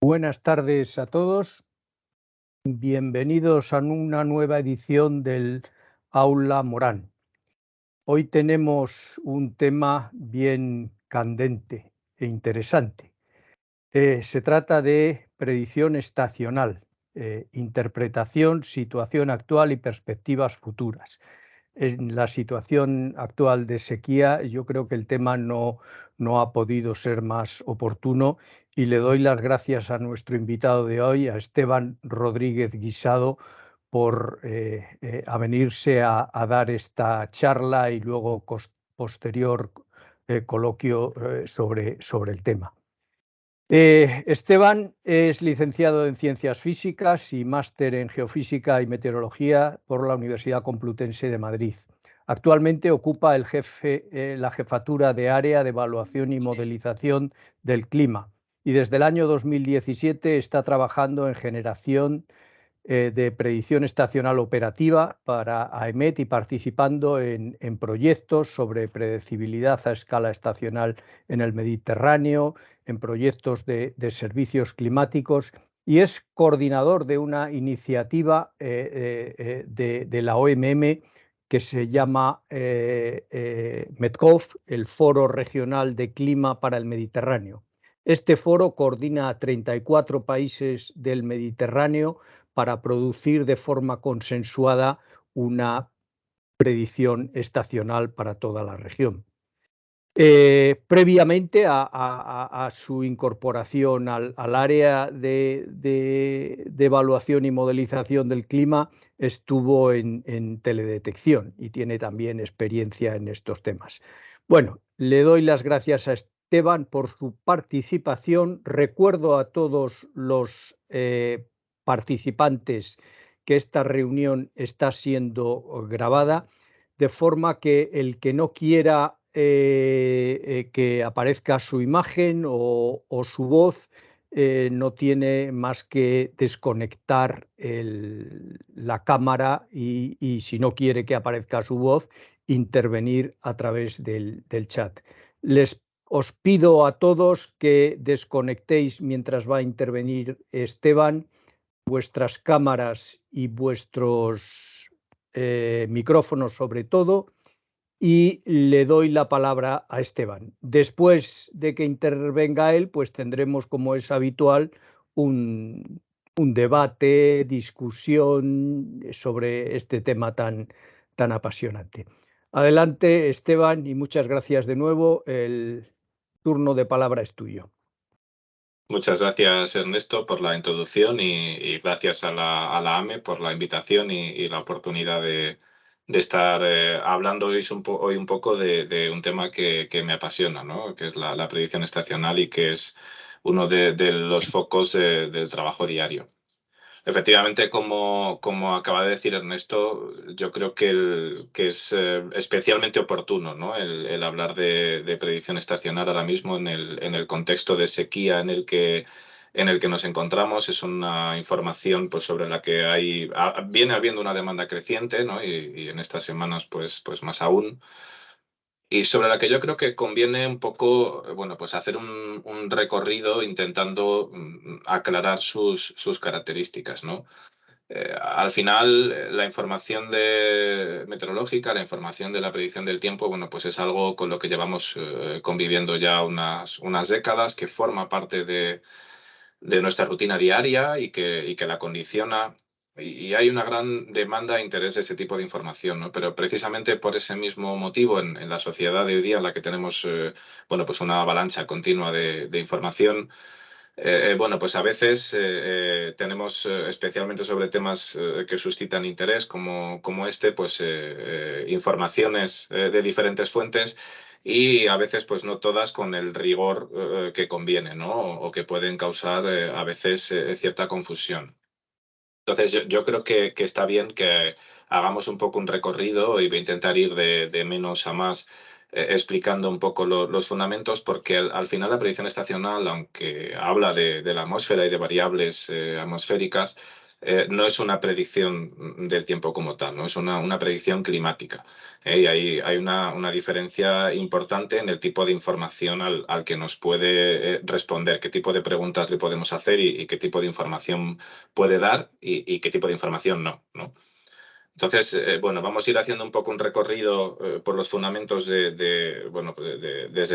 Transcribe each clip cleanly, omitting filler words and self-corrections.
Buenas tardes a todos. Bienvenidos a una nueva edición del Aula Morán. Hoy tenemos un tema bien candente e interesante. Se trata de predicción estacional, interpretación, situación actual y perspectivas futuras. En la situación actual de sequía, yo creo que el tema no ha podido ser más oportuno y le doy las gracias a nuestro invitado de hoy, a Esteban Rodríguez Guisado, por avenirse a dar esta charla y luego posterior coloquio sobre el tema. Esteban es licenciado en Ciencias Físicas y máster en Geofísica y Meteorología por la Universidad Complutense de Madrid. Actualmente ocupa la jefatura de área de evaluación y modelización del clima y desde el año 2017 está trabajando en generación de predicción estacional operativa para AEMET y participando en proyectos sobre predecibilidad a escala estacional en el Mediterráneo, en proyectos de servicios climáticos, y es coordinador de una iniciativa de la OMM que se llama METCOF, el Foro Regional de Clima para el Mediterráneo. Este foro coordina a 34 países del Mediterráneo para producir de forma consensuada una predicción estacional para toda la región. Previamente a su incorporación al área de evaluación y modelización del clima, estuvo en teledetección y tiene también experiencia en estos temas. Bueno, le doy las gracias a Esteban por su participación. Recuerdo a todos los participantes que esta reunión está siendo grabada, de forma que el que no quiera que aparezca su imagen o su voz no tiene más que desconectar la cámara y si no quiere que aparezca su voz, intervenir a través del chat. Os pido a todos que desconectéis mientras va a intervenir Esteban vuestras cámaras y vuestros micrófonos sobre todo, y le doy la palabra a Esteban. Después de que intervenga él, pues tendremos, como es habitual, un debate, discusión sobre este tema tan apasionante. Adelante, Esteban, y muchas gracias de nuevo. El turno de palabra es tuyo. Muchas gracias, Ernesto, por la introducción y gracias a la AME por la invitación y la oportunidad de estar hablando hoy un poco de un tema que me apasiona, ¿no? Que es la predicción estacional y que es uno de los focos del trabajo diario. Efectivamente, como acaba de decir Ernesto, yo creo que es especialmente oportuno, ¿no? el hablar de predicción estacional ahora mismo en el contexto de sequía en el que nos encontramos. Es una información pues, sobre la que viene habiendo una demanda creciente, ¿no? y en estas semanas pues más aún. Y sobre la que yo creo que conviene un poco, bueno, pues hacer un recorrido intentando aclarar sus características, ¿no? Al final, la información meteorológica, la información de la predicción del tiempo, bueno, pues es algo con lo que llevamos conviviendo ya unas décadas, que forma parte de nuestra rutina diaria y que la condiciona. Y hay una gran demanda e interés de ese tipo de información, ¿no? Pero precisamente por ese mismo motivo, en la sociedad de hoy día en la que tenemos, bueno, pues una avalancha continua de información, bueno, pues a veces tenemos, especialmente sobre temas que suscitan interés, como este, pues informaciones de diferentes fuentes y a veces, pues no todas con el rigor que conviene, ¿no? O que pueden causar a veces cierta confusión. Entonces, yo creo que está bien que hagamos un poco un recorrido y voy a intentar ir de menos a más, explicando un poco los fundamentos, porque al final la predicción estacional, aunque habla de la atmósfera y de variables atmosféricas, no es una predicción del tiempo como tal, no es una predicción climática. Y hay una diferencia importante en el tipo de información al que nos puede responder, qué tipo de preguntas le podemos hacer y qué tipo de información puede dar y qué tipo de información no. Entonces, bueno, vamos a ir haciendo un poco un recorrido por los fundamentos desde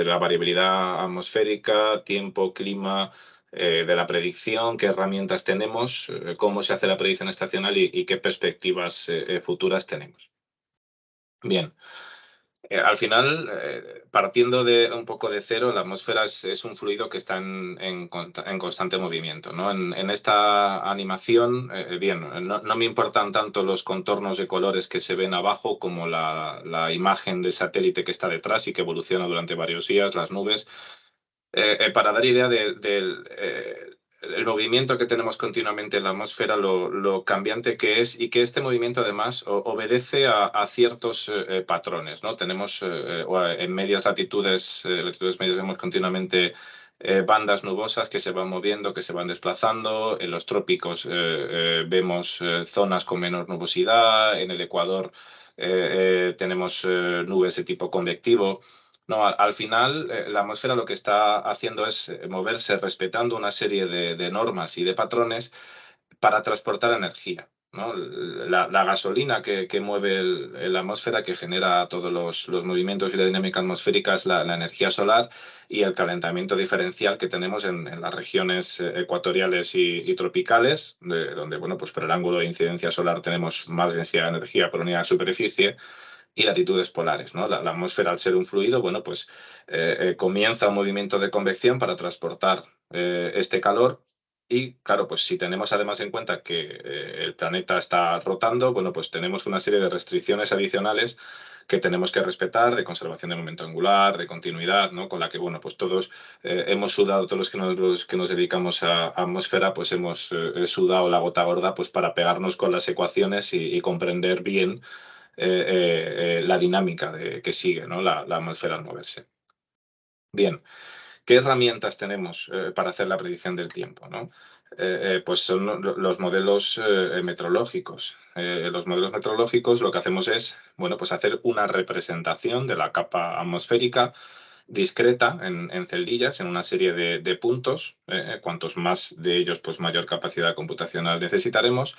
la variabilidad atmosférica, tiempo, clima, de la predicción, qué herramientas tenemos, cómo se hace la predicción estacional y qué perspectivas futuras tenemos. Bien. Al final, partiendo de un poco de cero, la atmósfera es un fluido que está en constante movimiento, ¿no? En esta animación, bien, no me importan tanto los contornos de colores que se ven abajo como la imagen de satélite que está detrás y que evoluciona durante varios días, las nubes. Para dar idea del el movimiento que tenemos continuamente en la atmósfera, lo cambiante que es y que este movimiento además obedece a ciertos patrones, ¿no? Tenemos en medias latitudes, latitudes medias, vemos continuamente bandas nubosas que se van moviendo, que se van desplazando. En los trópicos vemos zonas con menor nubosidad. En el Ecuador tenemos nubes de tipo convectivo. No, al final la atmósfera lo que está haciendo es moverse respetando una serie de normas y de patrones para transportar energía, ¿no? La gasolina que mueve la atmósfera, que genera todos los movimientos y la dinámica atmosférica, es la energía solar y el calentamiento diferencial que tenemos en las regiones ecuatoriales y tropicales, donde, bueno, pues por el ángulo de incidencia solar tenemos más densidad de energía por unidad de superficie, y latitudes polares, ¿no? La atmósfera, al ser un fluido, bueno, pues comienza un movimiento de convección para transportar este calor. Y claro, pues si tenemos además en cuenta que el planeta está rotando, bueno, pues tenemos una serie de restricciones adicionales que tenemos que respetar, de conservación de momento angular, de continuidad, ¿no? Con la que, bueno, pues todos hemos sudado, todos los que nos dedicamos a atmósfera, pues hemos sudado la gota gorda, pues para pegarnos con las ecuaciones y comprender bien la dinámica que sigue, ¿no? La atmósfera al moverse. Bien, ¿qué herramientas tenemos para hacer la predicción del tiempo, ¿no? Pues son los modelos meteorológicos. Los modelos meteorológicos lo que hacemos es, bueno, pues hacer una representación de la capa atmosférica discreta en celdillas, en una serie de puntos. Cuantos más de ellos, pues mayor capacidad computacional necesitaremos.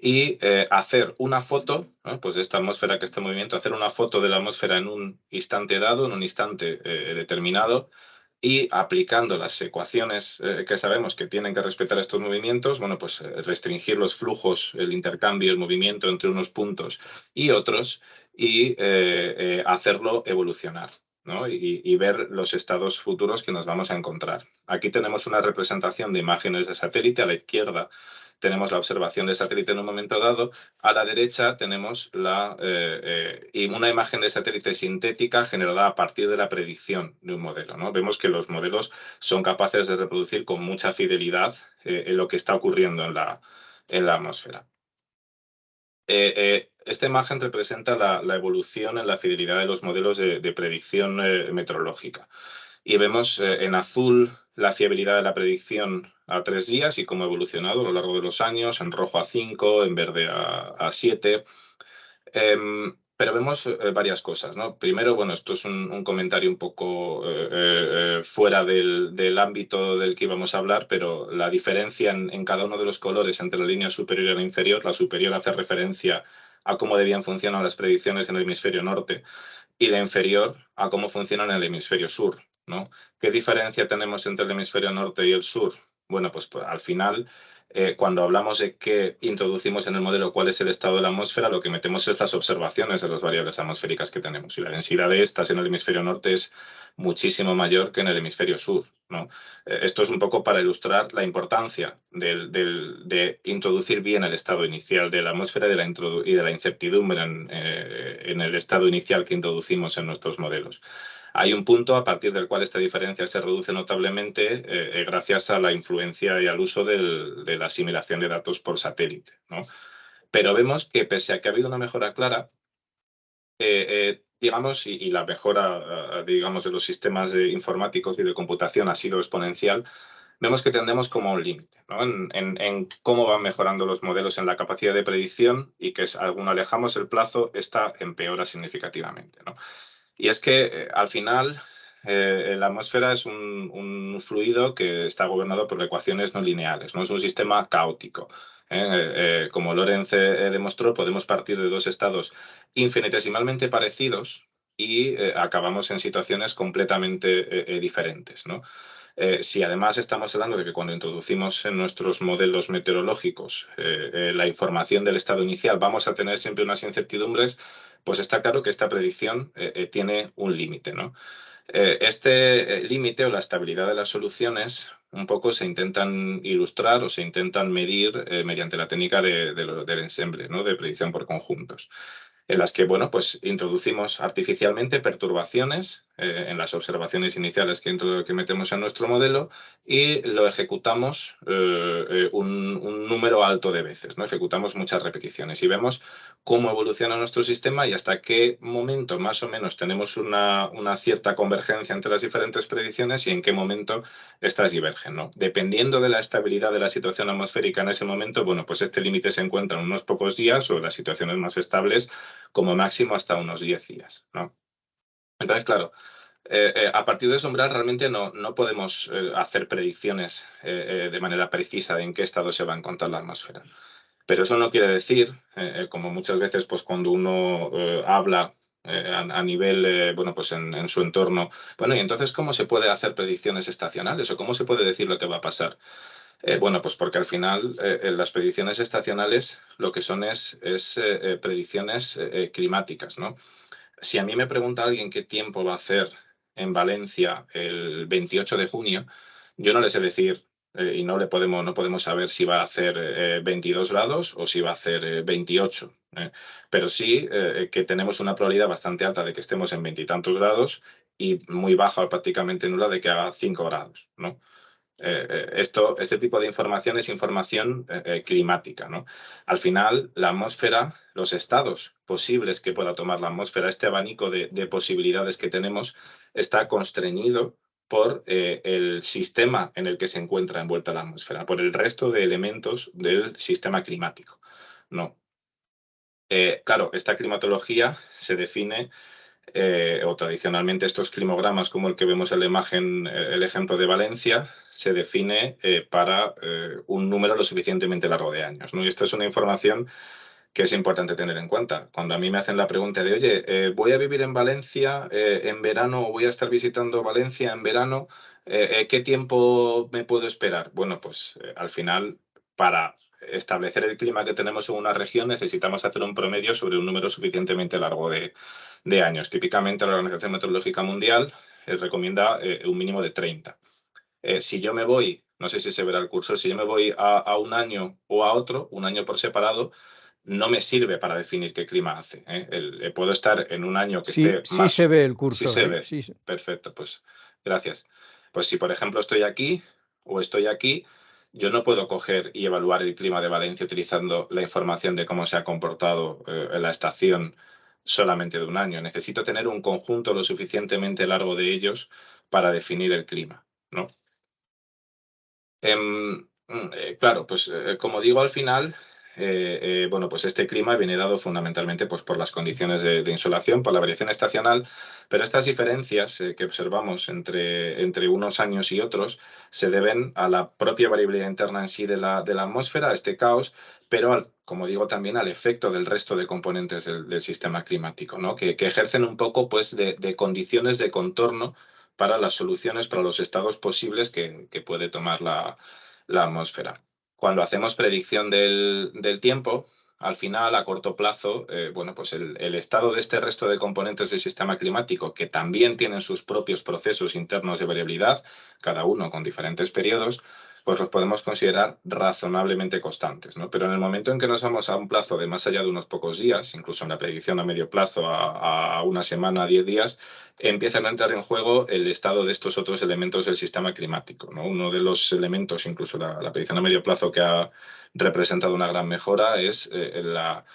Y hacer una foto, ¿no? Pues de esta atmósfera que está en movimiento, hacer una foto de la atmósfera en un instante dado, en un instante determinado, y aplicando las ecuaciones que sabemos que tienen que respetar estos movimientos, bueno, pues restringir los flujos, el intercambio, el movimiento entre unos puntos y otros, y hacerlo evolucionar, ¿no? Y ver los estados futuros que nos vamos a encontrar. Aquí tenemos una representación de imágenes de satélite. A la izquierda tenemos la observación de satélite en un momento dado. A la derecha tenemos una imagen de satélite sintética generada a partir de la predicción de un modelo, ¿no? Vemos que los modelos son capaces de reproducir con mucha fidelidad lo que está ocurriendo en la atmósfera. Esta imagen representa la evolución en la fidelidad de los modelos de predicción meteorológica. Y vemos en azul la fiabilidad de la predicción a 3 días y cómo ha evolucionado a lo largo de los años, en rojo a 5, en verde a 7. Pero vemos varias cosas, ¿no? Primero, bueno, esto es un comentario un poco fuera del ámbito del que íbamos a hablar, pero la diferencia en cada uno de los colores entre la línea superior y la inferior, la superior hace referencia a cómo debían funcionar las predicciones en el hemisferio norte y la inferior a cómo funcionan en el hemisferio sur, ¿no? ¿Qué diferencia tenemos entre el hemisferio norte y el sur? Bueno, pues al final, cuando hablamos de qué introducimos en el modelo, cuál es el estado de la atmósfera, lo que metemos es las observaciones de las variables atmosféricas que tenemos. Y la densidad de estas en el hemisferio norte es muchísimo mayor que en el hemisferio sur, ¿no? Esto es un poco para ilustrar la importancia de introducir bien el estado inicial de la atmósfera y de la incertidumbre en el estado inicial que introducimos en nuestros modelos. Hay un punto a partir del cual esta diferencia se reduce notablemente gracias a la influencia y al uso de la asimilación de datos por satélite, ¿no? Pero vemos que pese a que ha habido una mejora clara, digamos, y la mejora, digamos, de los sistemas informáticos y de computación ha sido exponencial, vemos que tendemos como a un límite, ¿no? En cómo van mejorando los modelos en la capacidad de predicción y que según alejamos el plazo, esta empeora significativamente, ¿no? Y es que al final la atmósfera es un fluido que está gobernado por ecuaciones no lineales, ¿no? Es un sistema caótico. Como Lorentz demostró, podemos partir de dos estados infinitesimalmente parecidos y acabamos en situaciones completamente diferentes, ¿no? Si además estamos hablando de que cuando introducimos en nuestros modelos meteorológicos la información del estado inicial vamos a tener siempre unas incertidumbres, pues está claro que esta predicción tiene un límite, ¿no? Este límite o la estabilidad de las soluciones un poco se intentan ilustrar o se intentan medir mediante la técnica del ensemble, ¿no? De predicción por conjuntos, en las que, bueno, pues introducimos artificialmente perturbaciones en las observaciones iniciales que metemos en nuestro modelo y lo ejecutamos un número alto de veces, ¿no? Ejecutamos muchas repeticiones y vemos cómo evoluciona nuestro sistema y hasta qué momento más o menos tenemos una cierta convergencia entre las diferentes predicciones y en qué momento estas divergen, ¿no? Dependiendo de la estabilidad de la situación atmosférica en ese momento, bueno, pues este límite se encuentra en unos pocos días o en las situaciones más estables como máximo hasta unos 10 días, ¿no? Entonces, claro, a partir de ese umbral realmente no podemos hacer predicciones de manera precisa de en qué estado se va a encontrar la atmósfera. Pero eso no quiere decir, como muchas veces pues cuando uno habla a nivel, bueno, pues en su entorno, bueno, y entonces, ¿cómo se puede hacer predicciones estacionales o cómo se puede decir lo que va a pasar? Bueno, pues porque al final las predicciones estacionales lo que son es predicciones climáticas, ¿no? Si a mí me pregunta alguien qué tiempo va a hacer en Valencia el 28 de junio, yo no le sé decir y no podemos saber si va a hacer 22 grados o si va a hacer 28. Pero sí que tenemos una probabilidad bastante alta de que estemos en veintitantos grados y muy baja, prácticamente nula, de que haga 5 grados, ¿no? Este tipo de información es información climática, ¿no? Al final, la atmósfera, los estados posibles que pueda tomar la atmósfera, este abanico de posibilidades que tenemos, está constreñido por el sistema en el que se encuentra envuelta la atmósfera, por el resto de elementos del sistema climático, ¿no? Claro, esta climatología se define o tradicionalmente estos climogramas como el que vemos en la imagen, el ejemplo de Valencia, se define para un número lo suficientemente largo de años, ¿no? Y esto es una información que es importante tener en cuenta. Cuando a mí me hacen la pregunta de, oye, voy a vivir en Valencia en verano o voy a estar visitando Valencia en verano, ¿qué tiempo me puedo esperar? Bueno, pues al final, para establecer el clima que tenemos en una región, necesitamos hacer un promedio sobre un número suficientemente largo de años. Típicamente la Organización Meteorológica Mundial recomienda un mínimo de 30. Si yo me voy, no sé si se verá el curso, si yo me voy a un año o a otro, un año por separado, no me sirve para definir qué clima hace. Puedo estar en un año que Sí, esté sí se más... ve el Sí cursor se ahí, ve. sí. Perfecto, pues gracias. Pues si, por ejemplo, estoy aquí o estoy aquí, yo no puedo coger y evaluar el clima de Valencia utilizando la información de cómo se ha comportado en la estación solamente de un año. Necesito tener un conjunto lo suficientemente largo de ellos para definir el clima, ¿no? Claro, pues como digo al final, bueno, pues este clima viene dado fundamentalmente pues, por las condiciones de insolación, por la variación estacional, pero estas diferencias que observamos entre unos años y otros se deben a la propia variabilidad interna en sí de la atmósfera, a este caos, pero como digo también al efecto del resto de componentes del sistema climático, ¿no? Que ejercen un poco pues, de condiciones de contorno para las soluciones, para los estados posibles que puede tomar la atmósfera. Cuando hacemos predicción del tiempo, al final, a corto plazo, bueno, pues el estado de este resto de componentes del sistema climático, que también tienen sus propios procesos internos de variabilidad, cada uno con diferentes periodos, pues los podemos considerar razonablemente constantes, ¿no? Pero en el momento en que nos vamos a un plazo de más allá de unos pocos días, incluso en la predicción a medio plazo, a una semana, a 10 días, empiezan a entrar en juego el estado de estos otros elementos del sistema climático, ¿no? Uno de los elementos, incluso la predicción a medio plazo, que ha representado una gran mejora es la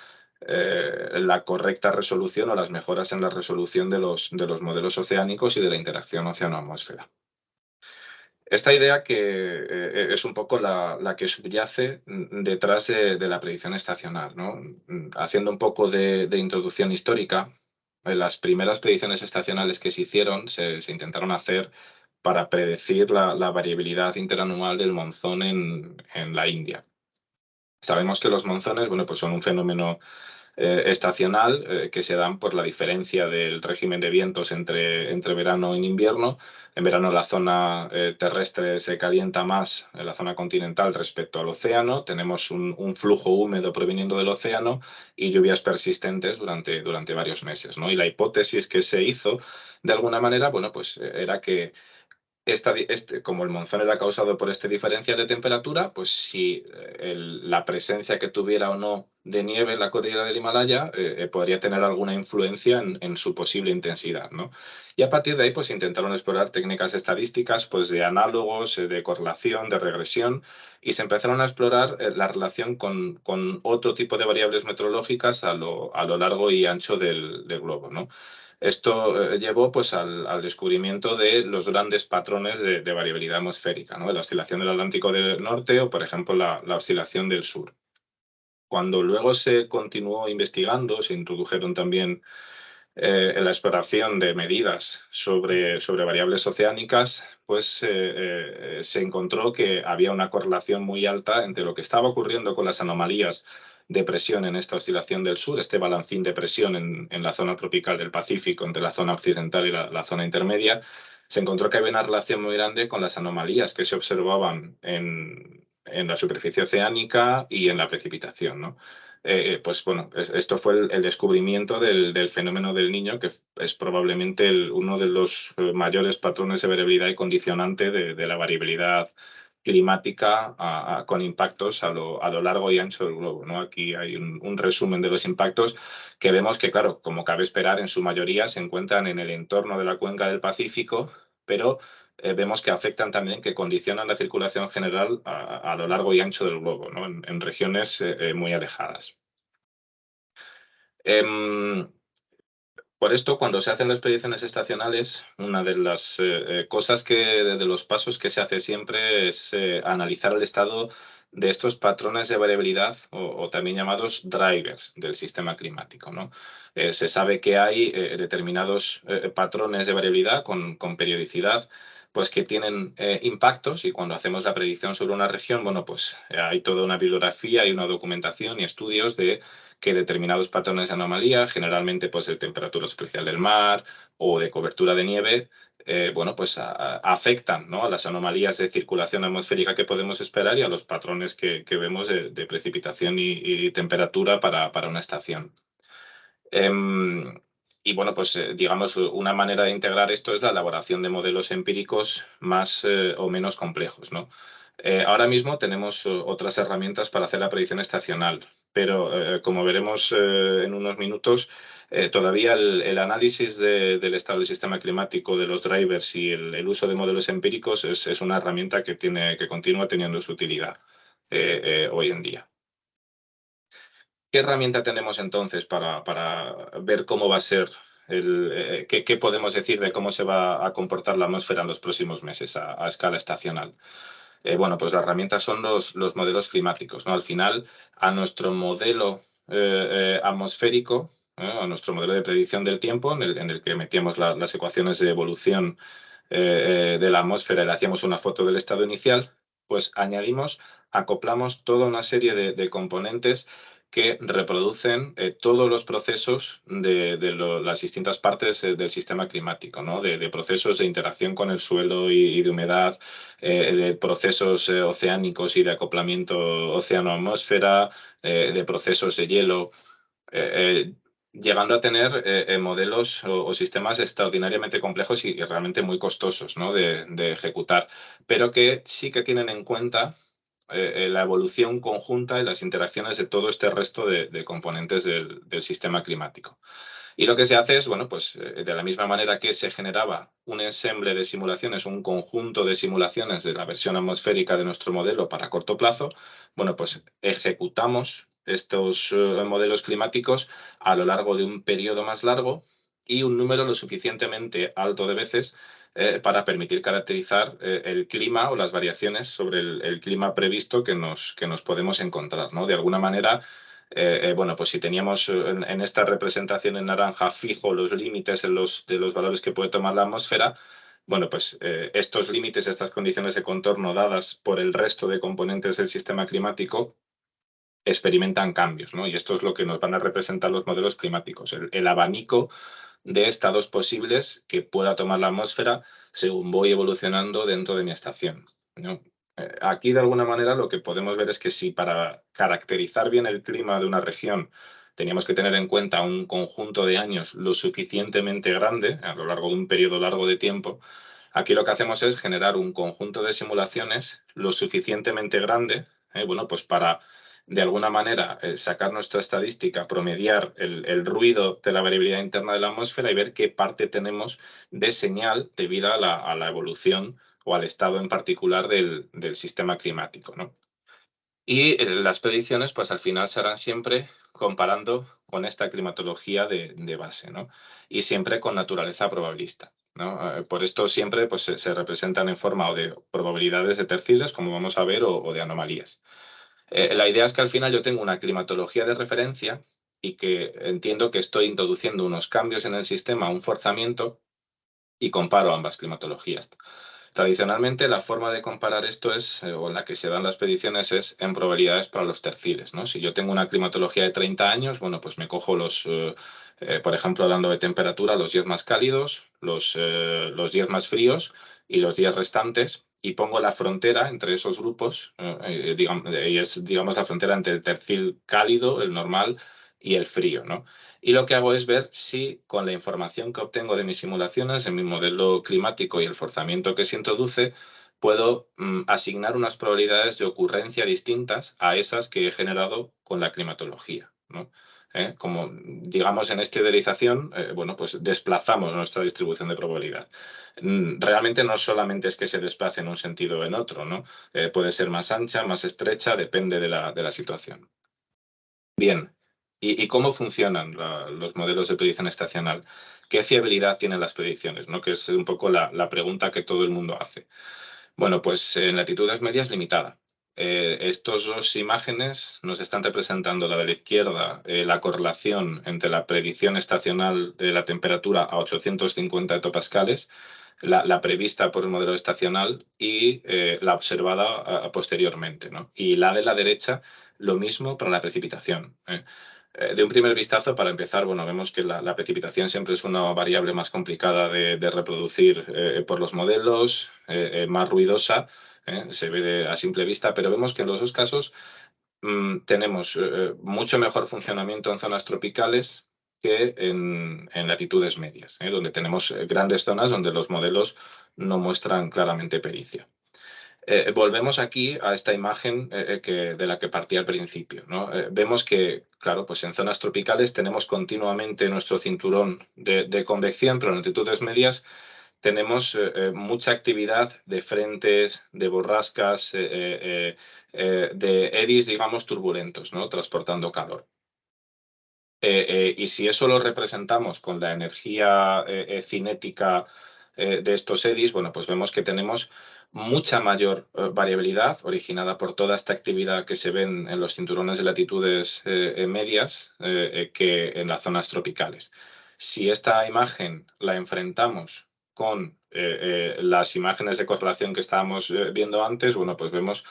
correcta resolución o las mejoras en la resolución de los modelos oceánicos y de la interacción océano-atmósfera. Esta idea que es un poco la que subyace detrás de la predicción estacional, ¿no? Haciendo un poco de introducción histórica, las primeras predicciones estacionales que se hicieron se intentaron hacer para predecir la variabilidad interanual del monzón en la India. Sabemos que los monzones, bueno, pues son un fenómeno estacional que se dan por la diferencia del régimen de vientos entre verano e invierno. En verano la zona terrestre se calienta más en la zona continental respecto al océano. Tenemos un flujo húmedo proveniendo del océano y lluvias persistentes durante varios meses, ¿no? Y la hipótesis que se hizo, de alguna manera, bueno, pues era que como el monzón era causado por esta diferencia de temperatura, pues si la presencia que tuviera o no de nieve en la cordillera del Himalaya podría tener alguna influencia en su posible intensidad, ¿no? Y a partir de ahí, pues intentaron explorar técnicas estadísticas, pues de análogos, de correlación, de regresión, y se empezaron a explorar la relación con otro tipo de variables meteorológicas a lo largo y ancho del globo, ¿no? Esto llevó pues, al descubrimiento de los grandes patrones de variabilidad atmosférica, ¿no? La oscilación del Atlántico del Norte o, por ejemplo, la oscilación del sur. Cuando luego se continuó investigando, se introdujeron también en la exploración de medidas sobre variables oceánicas, pues se encontró que había una correlación muy alta entre lo que estaba ocurriendo con las anomalías de presión en esta oscilación del sur, este balancín de presión en la zona tropical del Pacífico, entre la zona occidental y la zona intermedia. Se encontró que había una relación muy grande con las anomalías que se observaban en la superficie oceánica y en la precipitación, ¿no? Pues bueno, esto fue el descubrimiento del fenómeno del Niño, que es probablemente uno de los mayores patrones de variabilidad y condicionante de la variabilidad climática con impactos a lo largo y ancho del globo, ¿no? Aquí hay un resumen de los impactos que vemos que, claro, como cabe esperar, en su mayoría se encuentran en el entorno de la cuenca del Pacífico, pero vemos que afectan también, que condicionan la circulación general a lo largo y ancho del globo, ¿no? En regiones muy alejadas. Em, por esto, cuando se hacen las predicciones estacionales, una de las cosas de los pasos que se hace siempre es analizar el estado de estos patrones de variabilidad o también llamados drivers del sistema climático, ¿no? Se sabe que hay determinados patrones de variabilidad con periodicidad, pues que tienen impactos, y cuando hacemos la predicción sobre una región, bueno, pues hay toda una bibliografía y una documentación y estudios de que determinados patrones de anomalía, generalmente pues de temperatura superficial del mar o de cobertura de nieve, bueno, pues afectan, ¿no?, a las anomalías de circulación atmosférica que podemos esperar y a los patrones que vemos de precipitación y temperatura para una estación. Em, y bueno, pues digamos, una manera de integrar esto es la elaboración de modelos empíricos más o menos complejos, ¿no? Ahora mismo tenemos otras herramientas para hacer la predicción estacional, pero como veremos en unos minutos, todavía el análisis del estado del sistema climático, de los drivers y el uso de modelos empíricos es una herramienta que continúa teniendo su utilidad hoy en día. ¿Qué herramienta tenemos entonces para ver cómo va a ser qué podemos decir de cómo se va a comportar la atmósfera en los próximos meses a escala estacional? Bueno, pues la herramienta son los modelos climáticos, ¿no? Al final, a nuestro modelo atmosférico, a nuestro modelo de predicción del tiempo, en el que metíamos las ecuaciones de evolución de la atmósfera y le hacíamos una foto del estado inicial, pues acoplamos toda una serie de componentes que reproducen todos los procesos de las distintas partes del sistema climático, ¿no? De procesos de interacción con el suelo y de humedad, de procesos oceánicos y de acoplamiento océano-atmósfera, de procesos de hielo, llegando a tener modelos o sistemas extraordinariamente complejos y realmente muy costosos, ¿no?, de ejecutar, pero que sí que tienen en cuenta la evolución conjunta y las interacciones de todo este resto de componentes del sistema climático. Y lo que se hace es, bueno, pues de la misma manera que se generaba un ensemble de simulaciones, un conjunto de simulaciones de la versión atmosférica de nuestro modelo para corto plazo, bueno, pues ejecutamos estos modelos climáticos a lo largo de un periodo más largo, y un número lo suficientemente alto de veces para permitir caracterizar el clima o las variaciones sobre el clima previsto que nos podemos encontrar, ¿no? De alguna manera, bueno, pues si teníamos en esta representación en naranja fijo los límites de los valores que puede tomar la atmósfera, bueno, pues estos límites, estas condiciones de contorno dadas por el resto de componentes del sistema climático experimentan cambios, ¿no? Y esto es lo que nos van a representar los modelos climáticos, el abanico de estados posibles que pueda tomar la atmósfera según voy evolucionando dentro de mi estación, ¿no? Aquí, de alguna manera, lo que podemos ver es que si para caracterizar bien el clima de una región teníamos que tener en cuenta un conjunto de años lo suficientemente grande, a lo largo de un periodo largo de tiempo, aquí lo que hacemos es generar un conjunto de simulaciones lo suficientemente grande, bueno, pues para de alguna manera sacar nuestra estadística, promediar ruido de la variabilidad interna de la atmósfera y ver qué parte tenemos de señal debido a la evolución o al estado en particular del sistema climático, ¿no? Y las predicciones, pues al final se harán siempre comparando con esta climatología de base, ¿no? Y siempre con naturaleza probabilista, ¿no? Por esto siempre pues, se representan en forma o de probabilidades de terciles, como vamos a ver, o de anomalías. La idea es que al final yo tengo una climatología de referencia y que entiendo que estoy introduciendo unos cambios en el sistema, un forzamiento, y comparo ambas climatologías. Tradicionalmente, la forma de comparar esto es, o la que se dan las predicciones, es en probabilidades para los terciles, ¿no? Si yo tengo una climatología de 30 años, bueno, pues me cojo por ejemplo, hablando de temperatura, los 10 más cálidos, los 10 más fríos y los 10 restantes, y pongo la frontera entre esos grupos, digamos, y es, digamos, la frontera entre el tercil cálido, el normal, y el frío, ¿no? Y lo que hago es ver si con la información que obtengo de mis simulaciones, en mi modelo climático y el forzamiento que se introduce, puedo asignar unas probabilidades de ocurrencia distintas a esas que he generado con la climatología, ¿no? Como digamos en esta idealización, bueno, pues desplazamos nuestra distribución de probabilidad. Realmente no solamente es que se desplace en un sentido o en otro, ¿no? Puede ser más ancha, más estrecha, depende de la situación. Bien. ¿Y cómo funcionan los modelos de predicción estacional? ¿Qué fiabilidad tienen las predicciones? ¿No? Que es un poco la pregunta que todo el mundo hace. Bueno, pues en latitudes medias limitada. Estos dos imágenes nos están representando la de la izquierda, la correlación entre la predicción estacional de la temperatura a 850 hectopascales, la prevista por el modelo estacional y la observada posteriormente, ¿no? Y la de la derecha, lo mismo para la precipitación. De un primer vistazo, para empezar, bueno, vemos que la precipitación siempre es una variable más complicada de reproducir por los modelos, más ruidosa, se ve a simple vista, pero vemos que en los dos casos tenemos mucho mejor funcionamiento en zonas tropicales que en latitudes medias, donde tenemos grandes zonas donde los modelos no muestran claramente pericia. Volvemos aquí a esta imagen de la que partí al principio, ¿no? Vemos que, claro, pues en zonas tropicales tenemos continuamente nuestro cinturón de convección, pero en latitudes medias tenemos mucha actividad de frentes, de borrascas, de eddies, digamos, turbulentos, ¿no? Transportando calor. Y si eso lo representamos con la energía cinética de estos eddies, bueno, pues vemos que tenemos mucha mayor variabilidad originada por toda esta actividad que se ven en los cinturones de latitudes medias que en las zonas tropicales. Si esta imagen la enfrentamos con las imágenes de correlación que estábamos viendo antes, bueno, pues vemos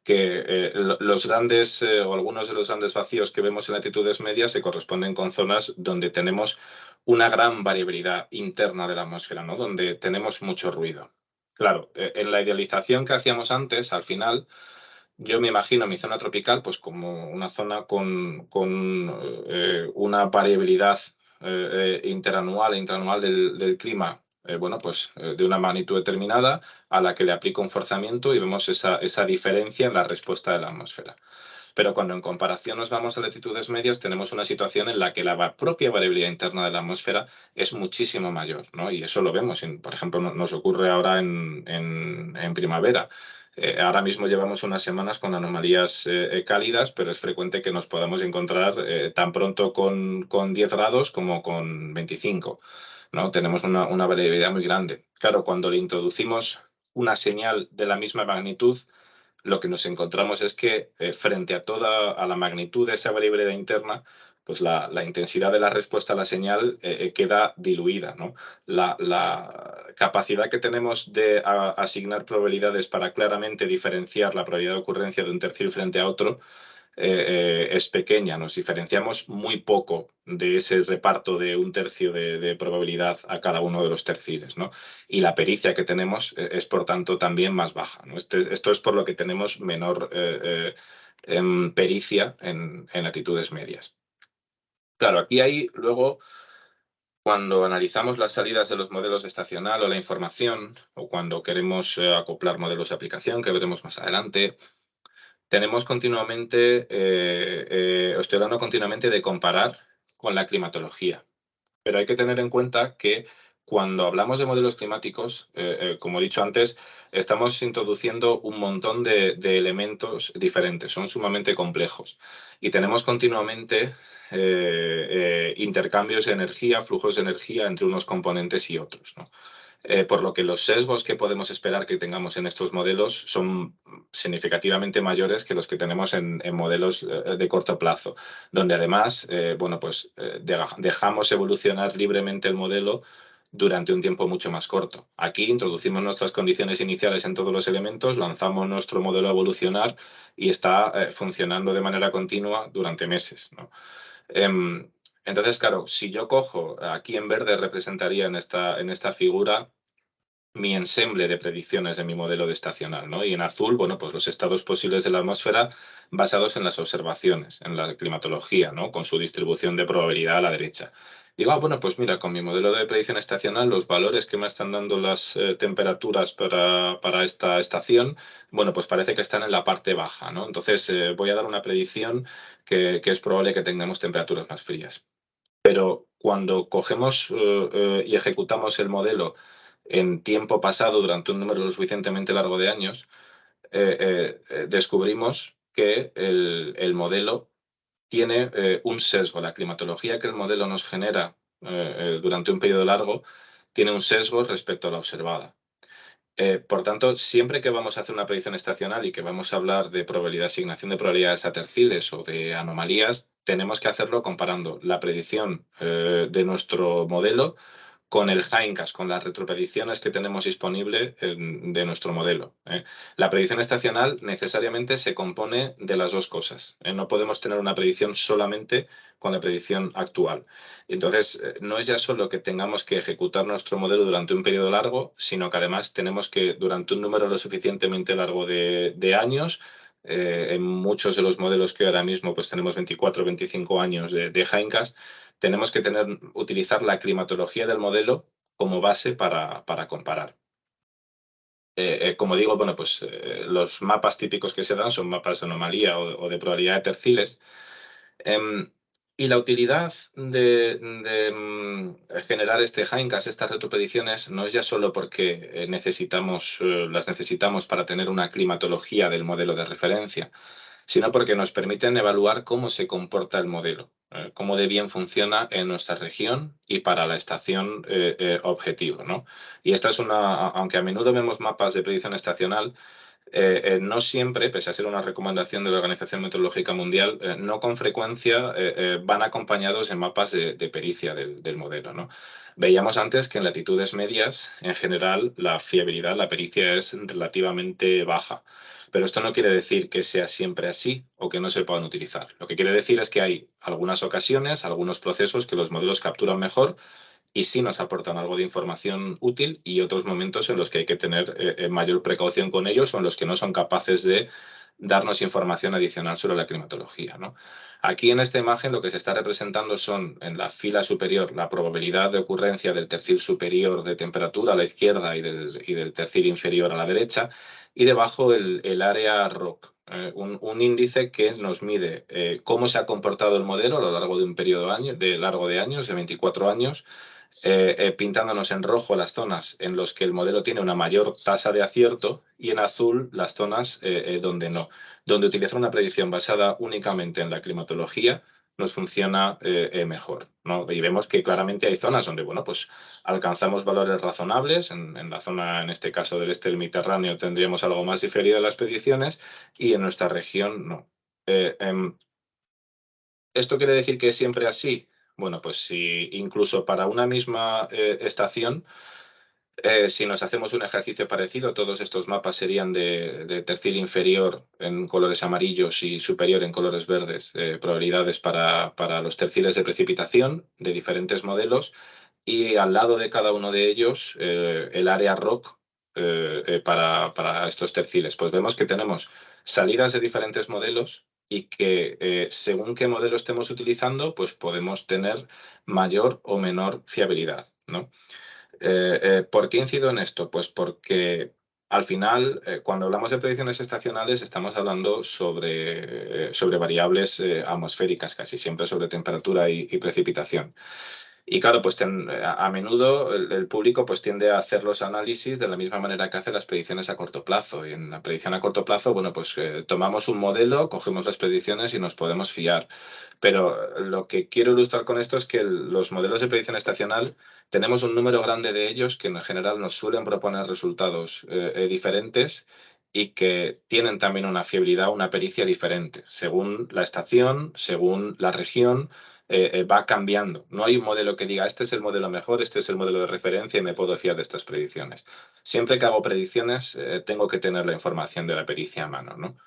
que los grandes o algunos de los grandes vacíos que vemos en latitudes medias se corresponden con zonas donde tenemos una gran variabilidad interna de la atmósfera, ¿no? Donde tenemos mucho ruido. Claro, en la idealización que hacíamos antes, al final, yo me imagino mi zona tropical pues como una zona con una variabilidad interanual e intraanual del clima, bueno, pues de una magnitud determinada a la que le aplico un forzamiento y vemos esa diferencia en la respuesta de la atmósfera. Pero cuando en comparación nos vamos a latitudes medias, tenemos una situación en la que la propia variabilidad interna de la atmósfera es muchísimo mayor, ¿no? Y eso lo vemos, por ejemplo, nos ocurre ahora en primavera. Ahora mismo llevamos unas semanas con anomalías cálidas, pero es frecuente que nos podamos encontrar tan pronto con 10 grados como con 25, ¿no? Tenemos una variabilidad muy grande. Claro, cuando le introducimos una señal de la misma magnitud, lo que nos encontramos es que frente a toda a la magnitud de esa variabilidad interna, pues la intensidad de la respuesta a la señal queda diluida, ¿no? La capacidad que tenemos de asignar probabilidades para claramente diferenciar la probabilidad de ocurrencia de un tercio frente a otro es pequeña. Nos diferenciamos muy poco de ese reparto de un tercio de probabilidad a cada uno de los terciles, ¿no? Y la pericia que tenemos es, por tanto, también más baja, ¿no? Esto es por lo que tenemos menor pericia en latitudes medias. Claro, aquí hay luego, cuando analizamos las salidas de los modelos estacional o la información, o cuando queremos acoplar modelos de aplicación, que veremos más adelante, tenemos continuamente, estoy hablando continuamente de comparar con la climatología. Pero hay que tener en cuenta que cuando hablamos de modelos climáticos, como he dicho antes, estamos introduciendo un montón de elementos diferentes, son sumamente complejos y tenemos continuamente intercambios de energía, flujos de energía entre unos componentes y otros, ¿no? Por lo que los sesgos que podemos esperar que tengamos en estos modelos son significativamente mayores que los que tenemos en modelos de corto plazo, donde además, bueno, pues dejamos evolucionar libremente el modelo durante un tiempo mucho más corto. Aquí introducimos nuestras condiciones iniciales en todos los elementos, lanzamos nuestro modelo a evolucionar y está funcionando de manera continua durante meses, ¿no? Entonces, claro, si yo cojo, aquí en verde representaría en esta figura mi ensemble de predicciones de mi modelo de estacional, ¿no? Y en azul, bueno, pues los estados posibles de la atmósfera basados en las observaciones, en la climatología, ¿no? Con su distribución de probabilidad a la derecha. Digo, bueno, pues mira, con mi modelo de predicción estacional, los valores que me están dando las temperaturas para esta estación, bueno, pues parece que están en la parte baja, ¿no? Entonces voy a dar una predicción que es probable que tengamos temperaturas más frías. Pero cuando cogemos y ejecutamos el modelo en tiempo pasado durante un número lo suficientemente largo de años, descubrimos que el modelo tiene un sesgo. La climatología que el modelo nos genera durante un periodo largo tiene un sesgo respecto a la observada. Por tanto, siempre que vamos a hacer una predicción estacional y que vamos a hablar de probabilidad, asignación de probabilidades a terciles o de anomalías, tenemos que hacerlo comparando la predicción de nuestro modelo con el hindcast, con las retropredicciones que tenemos disponible de nuestro modelo. La predicción estacional necesariamente se compone de las dos cosas. No podemos tener una predicción solamente con la predicción actual. Entonces, no es ya solo que tengamos que ejecutar nuestro modelo durante un periodo largo, sino que además tenemos que, durante un número lo suficientemente largo de años, en muchos de los modelos que ahora mismo pues tenemos 24 o 25 años de hindcast, tenemos que utilizar la climatología del modelo como base para comparar. Como digo, bueno, pues los mapas típicos que se dan son mapas de anomalía o de probabilidad de terciles. Em, y la utilidad de generar este hindcast, estas retropredicciones, no es ya solo porque las necesitamos para tener una climatología del modelo de referencia, sino porque nos permiten evaluar cómo se comporta el modelo, cómo de bien funciona en nuestra región y para la estación objetivo, ¿no? Y esta es aunque a menudo vemos mapas de predicción estacional, no siempre, pese a ser una recomendación de la Organización Meteorológica Mundial, no con frecuencia van acompañados de mapas de pericia del modelo, ¿no? Veíamos antes que en latitudes medias, en general, la fiabilidad, la pericia es relativamente baja. Pero esto no quiere decir que sea siempre así o que no se puedan utilizar. Lo que quiere decir es que hay algunas ocasiones, algunos procesos que los modelos capturan mejor y sí nos aportan algo de información útil y otros momentos en los que hay que tener mayor precaución con ellos o en los que no son capaces de darnos información adicional sobre la climatología, ¿no? Aquí en esta imagen lo que se está representando son en la fila superior la probabilidad de ocurrencia del tercio superior de temperatura a la izquierda y del tercio inferior a la derecha y debajo el área ROC, un índice que nos mide cómo se ha comportado el modelo a lo largo de un periodo largo de años, de 24 años, pintándonos en rojo las zonas en las que el modelo tiene una mayor tasa de acierto y en azul las zonas donde no. Donde utilizar una predicción basada únicamente en la climatología nos funciona mejor, ¿no? Y vemos que claramente hay zonas donde, bueno, pues alcanzamos valores razonables. En la zona, en este caso del este del Mediterráneo, tendríamos algo más diferido de las predicciones y en nuestra región no. ¿Esto quiere decir que es siempre así? Bueno, pues si incluso para una misma estación, si nos hacemos un ejercicio parecido, todos estos mapas serían de tercio inferior en colores amarillos y superior en colores verdes, probabilidades para los terciles de precipitación de diferentes modelos, y al lado de cada uno de ellos el área ROC para estos terciles. Pues vemos que tenemos salidas de diferentes modelos y que según qué modelo estemos utilizando, pues podemos tener mayor o menor fiabilidad, ¿no? ¿Por qué incido en esto? Pues porque al final, cuando hablamos de predicciones estacionales, estamos hablando sobre variables atmosféricas, casi siempre sobre temperatura y precipitación. Y claro, pues a menudo el público pues tiende a hacer los análisis de la misma manera que hace las predicciones a corto plazo. Y en la predicción a corto plazo, bueno, pues tomamos un modelo, cogemos las predicciones y nos podemos fiar. Pero lo que quiero ilustrar con esto es que los modelos de predicción estacional tenemos un número grande de ellos que en general nos suelen proponer resultados diferentes y que tienen también una fiabilidad, una pericia diferente, según la estación, según la región, va cambiando. No hay un modelo que diga, este es el modelo mejor, este es el modelo de referencia y me puedo fiar de estas predicciones. Siempre que hago predicciones, tengo que tener la información de la pericia a mano, ¿no?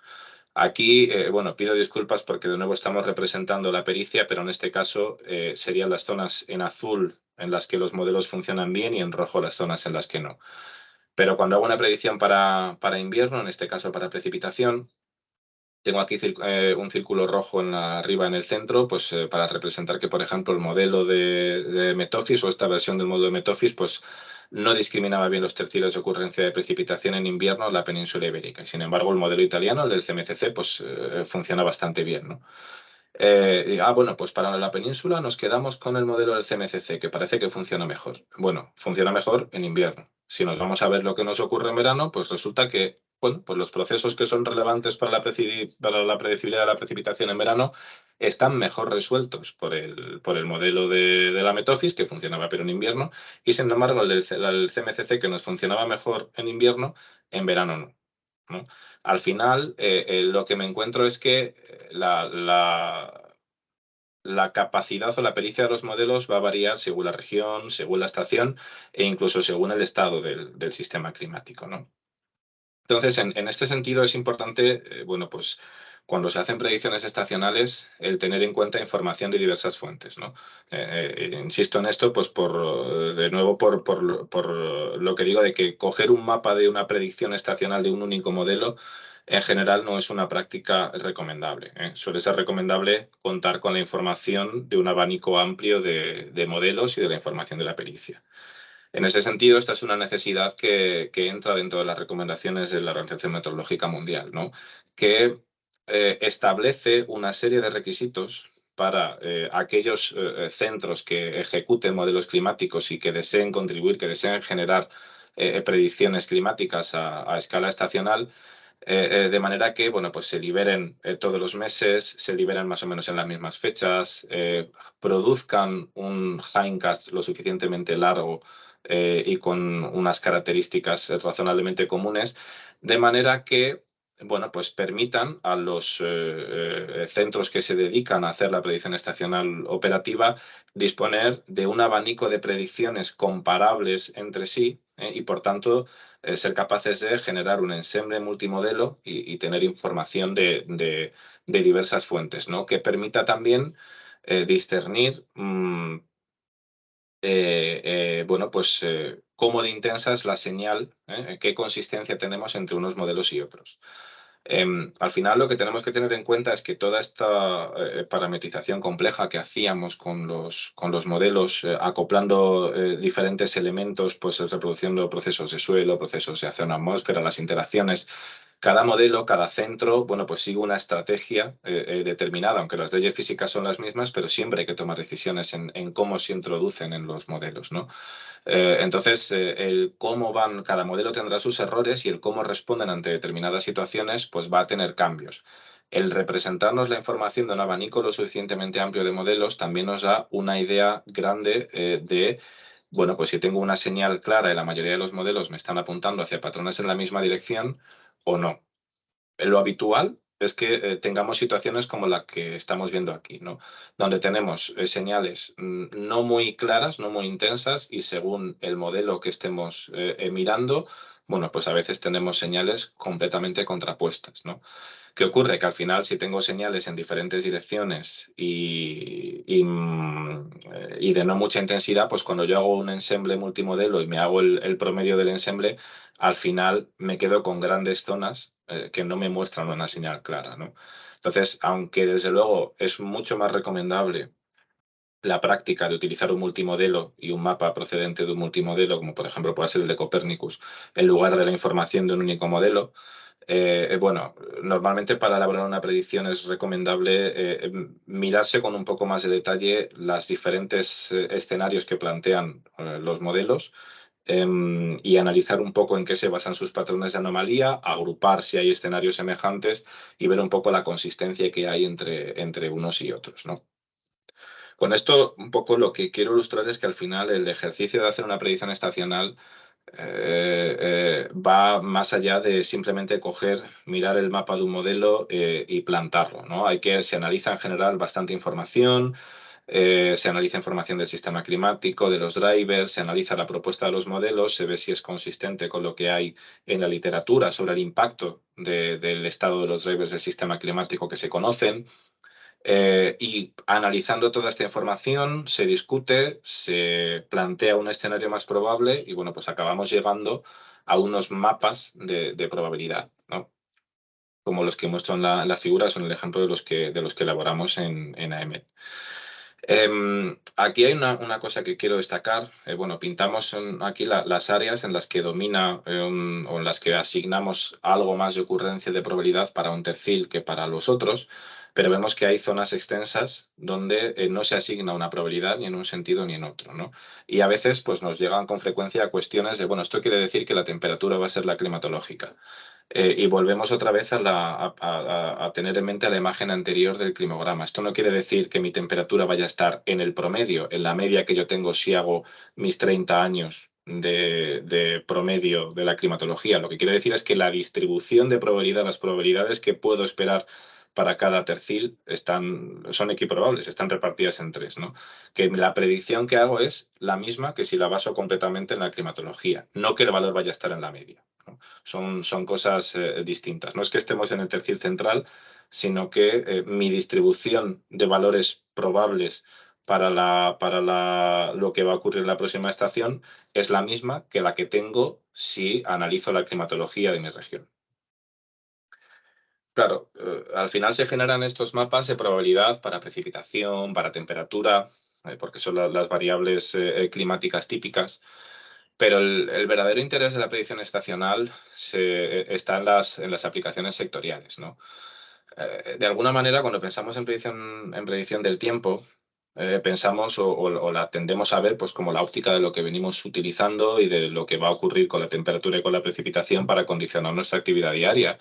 Aquí, bueno, pido disculpas porque de nuevo estamos representando la pericia, pero en este caso serían las zonas en azul en las que los modelos funcionan bien y en rojo las zonas en las que no. Pero cuando hago una predicción para invierno, en este caso para precipitación, tengo aquí un círculo rojo arriba en el centro, pues para representar que, por ejemplo, el modelo de Metophis o esta versión del modelo de Metophis, pues no discriminaba bien los terciles de ocurrencia de precipitación en invierno en la península ibérica. Y sin embargo, el modelo italiano, el del CMCC, pues funciona bastante bien, ¿no? Bueno, pues para la península nos quedamos con el modelo del CMCC, que parece que funciona mejor. Bueno, funciona mejor en invierno. Si nos vamos a ver lo que nos ocurre en verano, pues resulta que, bueno, pues los procesos que son relevantes para la predecibilidad de la precipitación en verano están mejor resueltos por el modelo de la Metophis, que funcionaba pero en invierno, y sin embargo el CMCC, que nos funcionaba mejor en invierno, en verano no, ¿no? Al final, lo que me encuentro es que la capacidad o la pericia de los modelos va a variar según la región, según la estación e incluso según el estado del sistema climático, ¿no? Entonces, en este sentido es importante, bueno, pues cuando se hacen predicciones estacionales, el tener en cuenta información de diversas fuentes, ¿no? Insisto en esto, pues de nuevo por lo que digo de que coger un mapa de una predicción estacional de un único modelo en general no es una práctica recomendable, ¿eh? Suele ser recomendable contar con la información de un abanico amplio de modelos y de la información de la pericia. En ese sentido, esta es una necesidad que entra dentro de las recomendaciones de la Organización Meteorológica Mundial, ¿no? Que establece una serie de requisitos para aquellos centros que ejecuten modelos climáticos y que deseen contribuir, que deseen generar predicciones climáticas a escala estacional, de manera que, bueno, pues se liberen todos los meses, se liberen más o menos en las mismas fechas, produzcan un hindcast lo suficientemente largo y con unas características razonablemente comunes, de manera que, bueno, pues permitan a los centros que se dedican a hacer la predicción estacional operativa disponer de un abanico de predicciones comparables entre sí y, por tanto, ser capaces de generar un ensemble multimodelo y tener información de diversas fuentes, ¿no? Que permita también discernir bueno, pues cómo de intensa es la señal, qué consistencia tenemos entre unos modelos y otros. Al final lo que tenemos que tener en cuenta es que toda esta parametrización compleja que hacíamos con los modelos, acoplando diferentes elementos, pues reproduciendo procesos de suelo, procesos de ozono-atmósfera, las interacciones, cada modelo, cada centro, bueno, pues sigue una estrategia determinada, aunque las leyes físicas son las mismas, pero siempre hay que tomar decisiones en cómo se introducen en los modelos, ¿no? Entonces, el cómo van, cada modelo tendrá sus errores y el cómo responden ante determinadas situaciones, pues va a tener cambios. El representarnos la información de un abanico lo suficientemente amplio de modelos también nos da una idea grande de, bueno, pues si tengo una señal clara y la mayoría de los modelos me están apuntando hacia patrones en la misma dirección o no. Lo habitual es que tengamos situaciones como la que estamos viendo aquí, ¿no? Donde tenemos señales no muy claras, no muy intensas, y según el modelo que estemos mirando, bueno, pues a veces tenemos señales completamente contrapuestas, ¿no? ¿Qué ocurre? Que al final, si tengo señales en diferentes direcciones y de no mucha intensidad, pues cuando yo hago un ensemble multimodelo y me hago el promedio del ensemble, al final me quedo con grandes zonas que no me muestran una señal clara, ¿no? Entonces, aunque desde luego es mucho más recomendable la práctica de utilizar un multimodelo y un mapa procedente de un multimodelo, como por ejemplo puede ser el de Copernicus, en lugar de la información de un único modelo, bueno, normalmente para elaborar una predicción es recomendable mirarse con un poco más de detalle los diferentes escenarios que plantean los modelos y analizar un poco en qué se basan sus patrones de anomalía, agrupar si hay escenarios semejantes y ver un poco la consistencia que hay entre unos y otros, ¿no? Con esto, un poco lo que quiero ilustrar es que al final el ejercicio de hacer una predicción estacional va más allá de simplemente coger, mirar el mapa de un modelo y plantarlo, ¿no? Se analiza en general bastante información, se analiza información del sistema climático, de los drivers, se analiza la propuesta de los modelos, se ve si es consistente con lo que hay en la literatura sobre el impacto del estado de los drivers del sistema climático que se conocen. Y analizando toda esta información, se discute, se plantea un escenario más probable y bueno, pues acabamos llegando a unos mapas de probabilidad, ¿no? Como los que muestro en la figura, son el ejemplo de los que elaboramos en AEMET. Aquí hay una cosa que quiero destacar. Bueno, pintamos aquí las áreas en las que domina o en las que asignamos algo más de ocurrencia de probabilidad para un tercil que para los otros, pero vemos que hay zonas extensas donde no se asigna una probabilidad ni en un sentido ni en otro, ¿no? Y a veces pues, nos llegan con frecuencia cuestiones de, bueno, esto quiere decir que la temperatura va a ser la climatológica. Y volvemos otra vez a tener en mente la imagen anterior del climograma. Esto no quiere decir que mi temperatura vaya a estar en el promedio, en la media que yo tengo si hago mis 30 años de promedio de la climatología. Lo que quiere decir es que la distribución de probabilidad, las probabilidades que puedo esperar para cada tercil son equiprobables, están repartidas en tres, ¿no? Que la predicción que hago es la misma que si la baso completamente en la climatología, no que el valor vaya a estar en la media, ¿no? Son cosas distintas. No es que estemos en el tercil central, sino que mi distribución de valores probables para lo que va a ocurrir en la próxima estación es la misma que la que tengo si analizo la climatología de mi región. Claro, al final se generan estos mapas de probabilidad para precipitación, para temperatura, porque son las variables climáticas típicas. Pero el verdadero interés de la predicción estacional está en las aplicaciones sectoriales, ¿no? De alguna manera, cuando pensamos en predicción del tiempo, pensamos o la tendemos a ver pues, como la óptica de lo que venimos utilizando y de lo que va a ocurrir con la temperatura y con la precipitación para condicionar nuestra actividad diaria.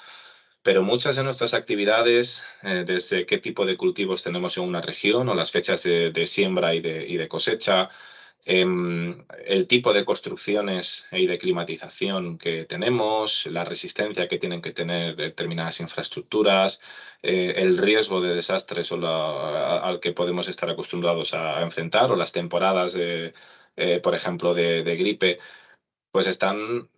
Pero muchas de nuestras actividades, desde qué tipo de cultivos tenemos en una región o las fechas de siembra y de cosecha, el tipo de construcciones y de climatización que tenemos, la resistencia que tienen que tener determinadas infraestructuras, el riesgo de desastres al que podemos estar acostumbrados a enfrentar o las temporadas, por ejemplo, de gripe, pues están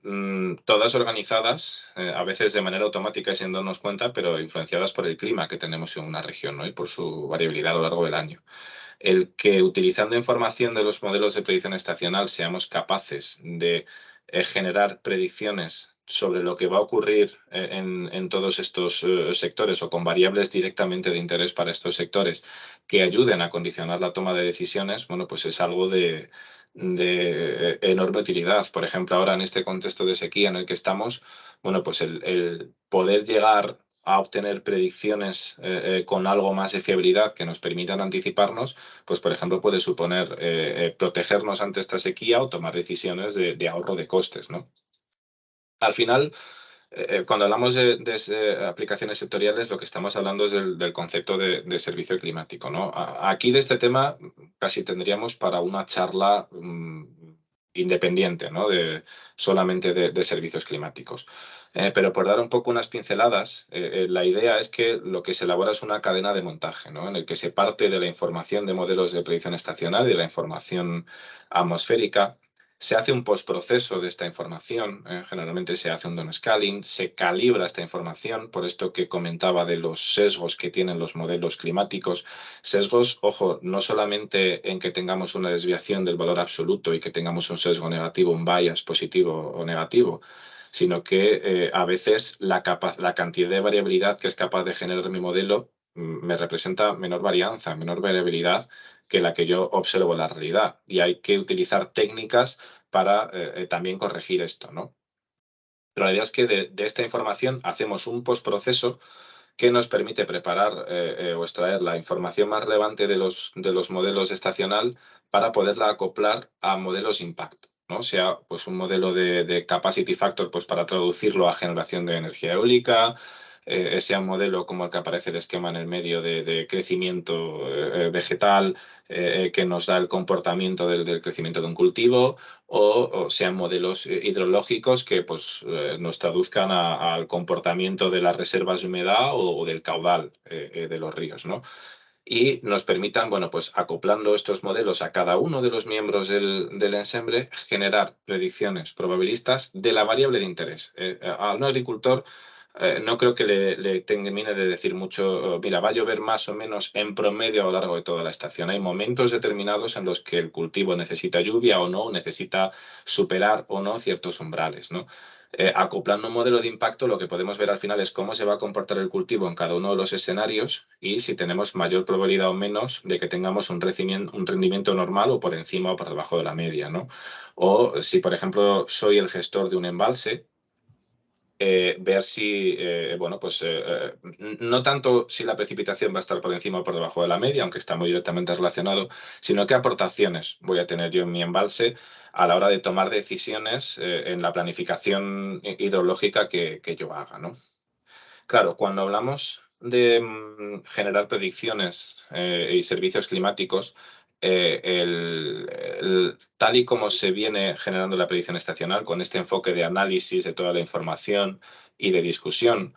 todas organizadas, a veces de manera automática y sin darnos cuenta, pero influenciadas por el clima que tenemos en una región, ¿no? Y por su variabilidad a lo largo del año. El que utilizando información de los modelos de predicción estacional seamos capaces de generar predicciones sobre lo que va a ocurrir en todos estos sectores o con variables directamente de interés para estos sectores que ayuden a condicionar la toma de decisiones, bueno, pues es algo de enorme utilidad. Por ejemplo, ahora en este contexto de sequía en el que estamos, bueno, pues el poder llegar a obtener predicciones con algo más de fiabilidad que nos permitan anticiparnos, pues por ejemplo puede suponer protegernos ante esta sequía o tomar decisiones de ahorro de costes, ¿no? Al final, cuando hablamos de aplicaciones sectoriales, lo que estamos hablando es del concepto de servicio climático, ¿no? Aquí de este tema casi tendríamos para una charla independiente, ¿no? Solamente de servicios climáticos. Pero por dar un poco unas pinceladas, la idea es que lo que se elabora es una cadena de montaje, ¿no? En el que se parte de la información de modelos de predicción estacional y de la información atmosférica. Se hace un postproceso de esta información, generalmente se hace un downscaling, se calibra esta información, por esto que comentaba de los sesgos que tienen los modelos climáticos. Sesgos, ojo, no solamente en que tengamos una desviación del valor absoluto y que tengamos un sesgo negativo, un bias positivo o negativo, sino que a veces la cantidad de variabilidad que es capaz de generar mi modelo me representa menor varianza, menor variabilidad que la que yo observo en la realidad. Y hay que utilizar técnicas para también corregir esto, ¿no? Pero la idea es que de esta información hacemos un postproceso que nos permite preparar o extraer la información más relevante de los modelos estacional para poderla acoplar a modelos impacto, ¿no? Sea pues un modelo de capacity factor pues para traducirlo a generación de energía eólica, sea un modelo como el que aparece el esquema en el medio de crecimiento vegetal que nos da el comportamiento del crecimiento de un cultivo, o sean modelos hidrológicos que pues, nos traduzcan al comportamiento de las reservas de humedad o del caudal de los ríos, ¿no? Y nos permitan, bueno, pues acoplando estos modelos a cada uno de los miembros del ensemble, generar predicciones probabilistas de la variable de interés. A un agricultor no creo que le termine de decir mucho, mira, va a llover más o menos en promedio a lo largo de toda la estación. Hay momentos determinados en los que el cultivo necesita lluvia o no, necesita superar o no ciertos umbrales, ¿no? Acoplando un modelo de impacto, lo que podemos ver al final es cómo se va a comportar el cultivo en cada uno de los escenarios y si tenemos mayor probabilidad o menos de que tengamos un rendimiento normal o por encima o por debajo de la media, ¿no? O si, por ejemplo, soy el gestor de un embalse, ver si, bueno, pues no tanto si la precipitación va a estar por encima o por debajo de la media, aunque está muy directamente relacionado, sino qué aportaciones voy a tener yo en mi embalse a la hora de tomar decisiones en la planificación hidrológica que yo haga, ¿no? Claro, cuando hablamos de generar predicciones y servicios climáticos, tal y como se viene generando la predicción estacional, con este enfoque de análisis de toda la información y de discusión,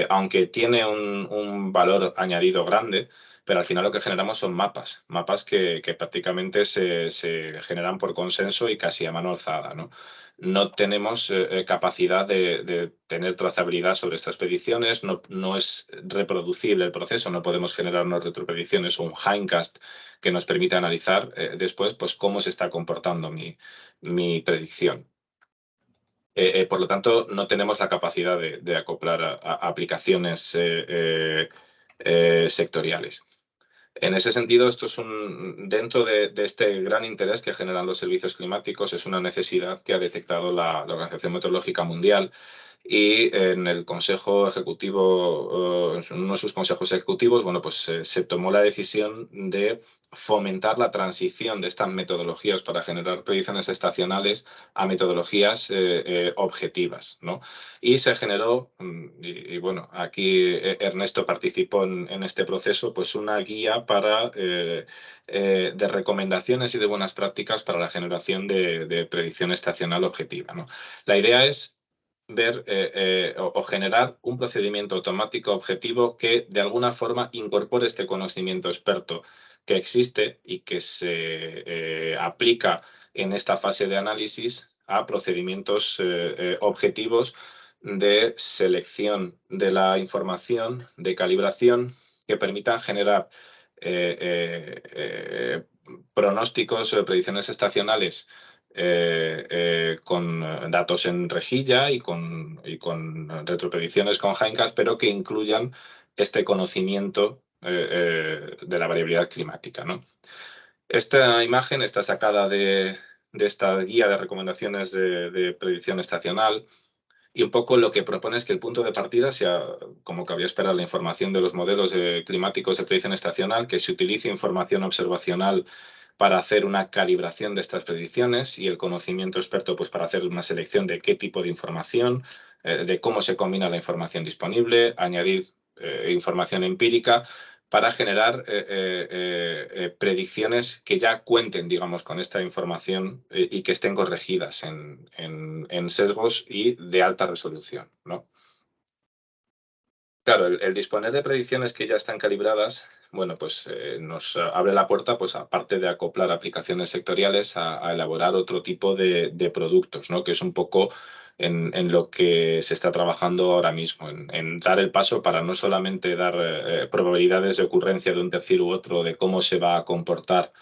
aunque tiene un valor añadido grande, pero al final lo que generamos son mapas que prácticamente se generan por consenso y casi a mano alzada, ¿no? No tenemos capacidad de tener trazabilidad sobre estas predicciones, no es reproducible el proceso, no podemos generar unas retropredicciones o un hindcast que nos permita analizar después pues, cómo se está comportando mi predicción. Por lo tanto, no tenemos la capacidad de acoplar a aplicaciones sectoriales. En ese sentido, esto es dentro de este gran interés que generan los servicios climáticos, es una necesidad que ha detectado la Organización Meteorológica Mundial y en el Consejo Ejecutivo, en uno de sus consejos ejecutivos, bueno, pues se tomó la decisión de fomentar la transición de estas metodologías para generar predicciones estacionales a metodologías objetivas, ¿no? Y se generó, y bueno, aquí Ernesto participó en este proceso, pues una guía de recomendaciones y de buenas prácticas para la generación de predicción estacional objetiva, ¿no? La idea es ver o generar un procedimiento automático objetivo que de alguna forma incorpore este conocimiento experto que existe y que se aplica en esta fase de análisis a procedimientos objetivos de selección de la información, de calibración, que permitan generar pronósticos o predicciones estacionales con datos en rejilla y con retropredicciones con hindcast, pero que incluyan este conocimiento de la variabilidad climática, ¿no? Esta imagen está sacada de esta guía de recomendaciones de predicción estacional Y un poco lo que propone es que el punto de partida sea, como cabría esperar, la información de los modelos climáticos de predicción estacional, que se utilice información observacional para hacer una calibración de estas predicciones y el conocimiento experto pues, para hacer una selección de qué tipo de información, de cómo se combina la información disponible, añadir información empírica para generar predicciones que ya cuenten, digamos, con esta información y que estén corregidas en sesgos y de alta resolución, ¿no? Claro, el disponer de predicciones que ya están calibradas, bueno, pues nos abre la puerta, pues aparte de acoplar aplicaciones sectoriales, a elaborar otro tipo de productos, ¿no? Que es un poco en lo que se está trabajando ahora mismo, en dar el paso para no solamente dar probabilidades de ocurrencia de un tercero u otro de cómo se va a comportar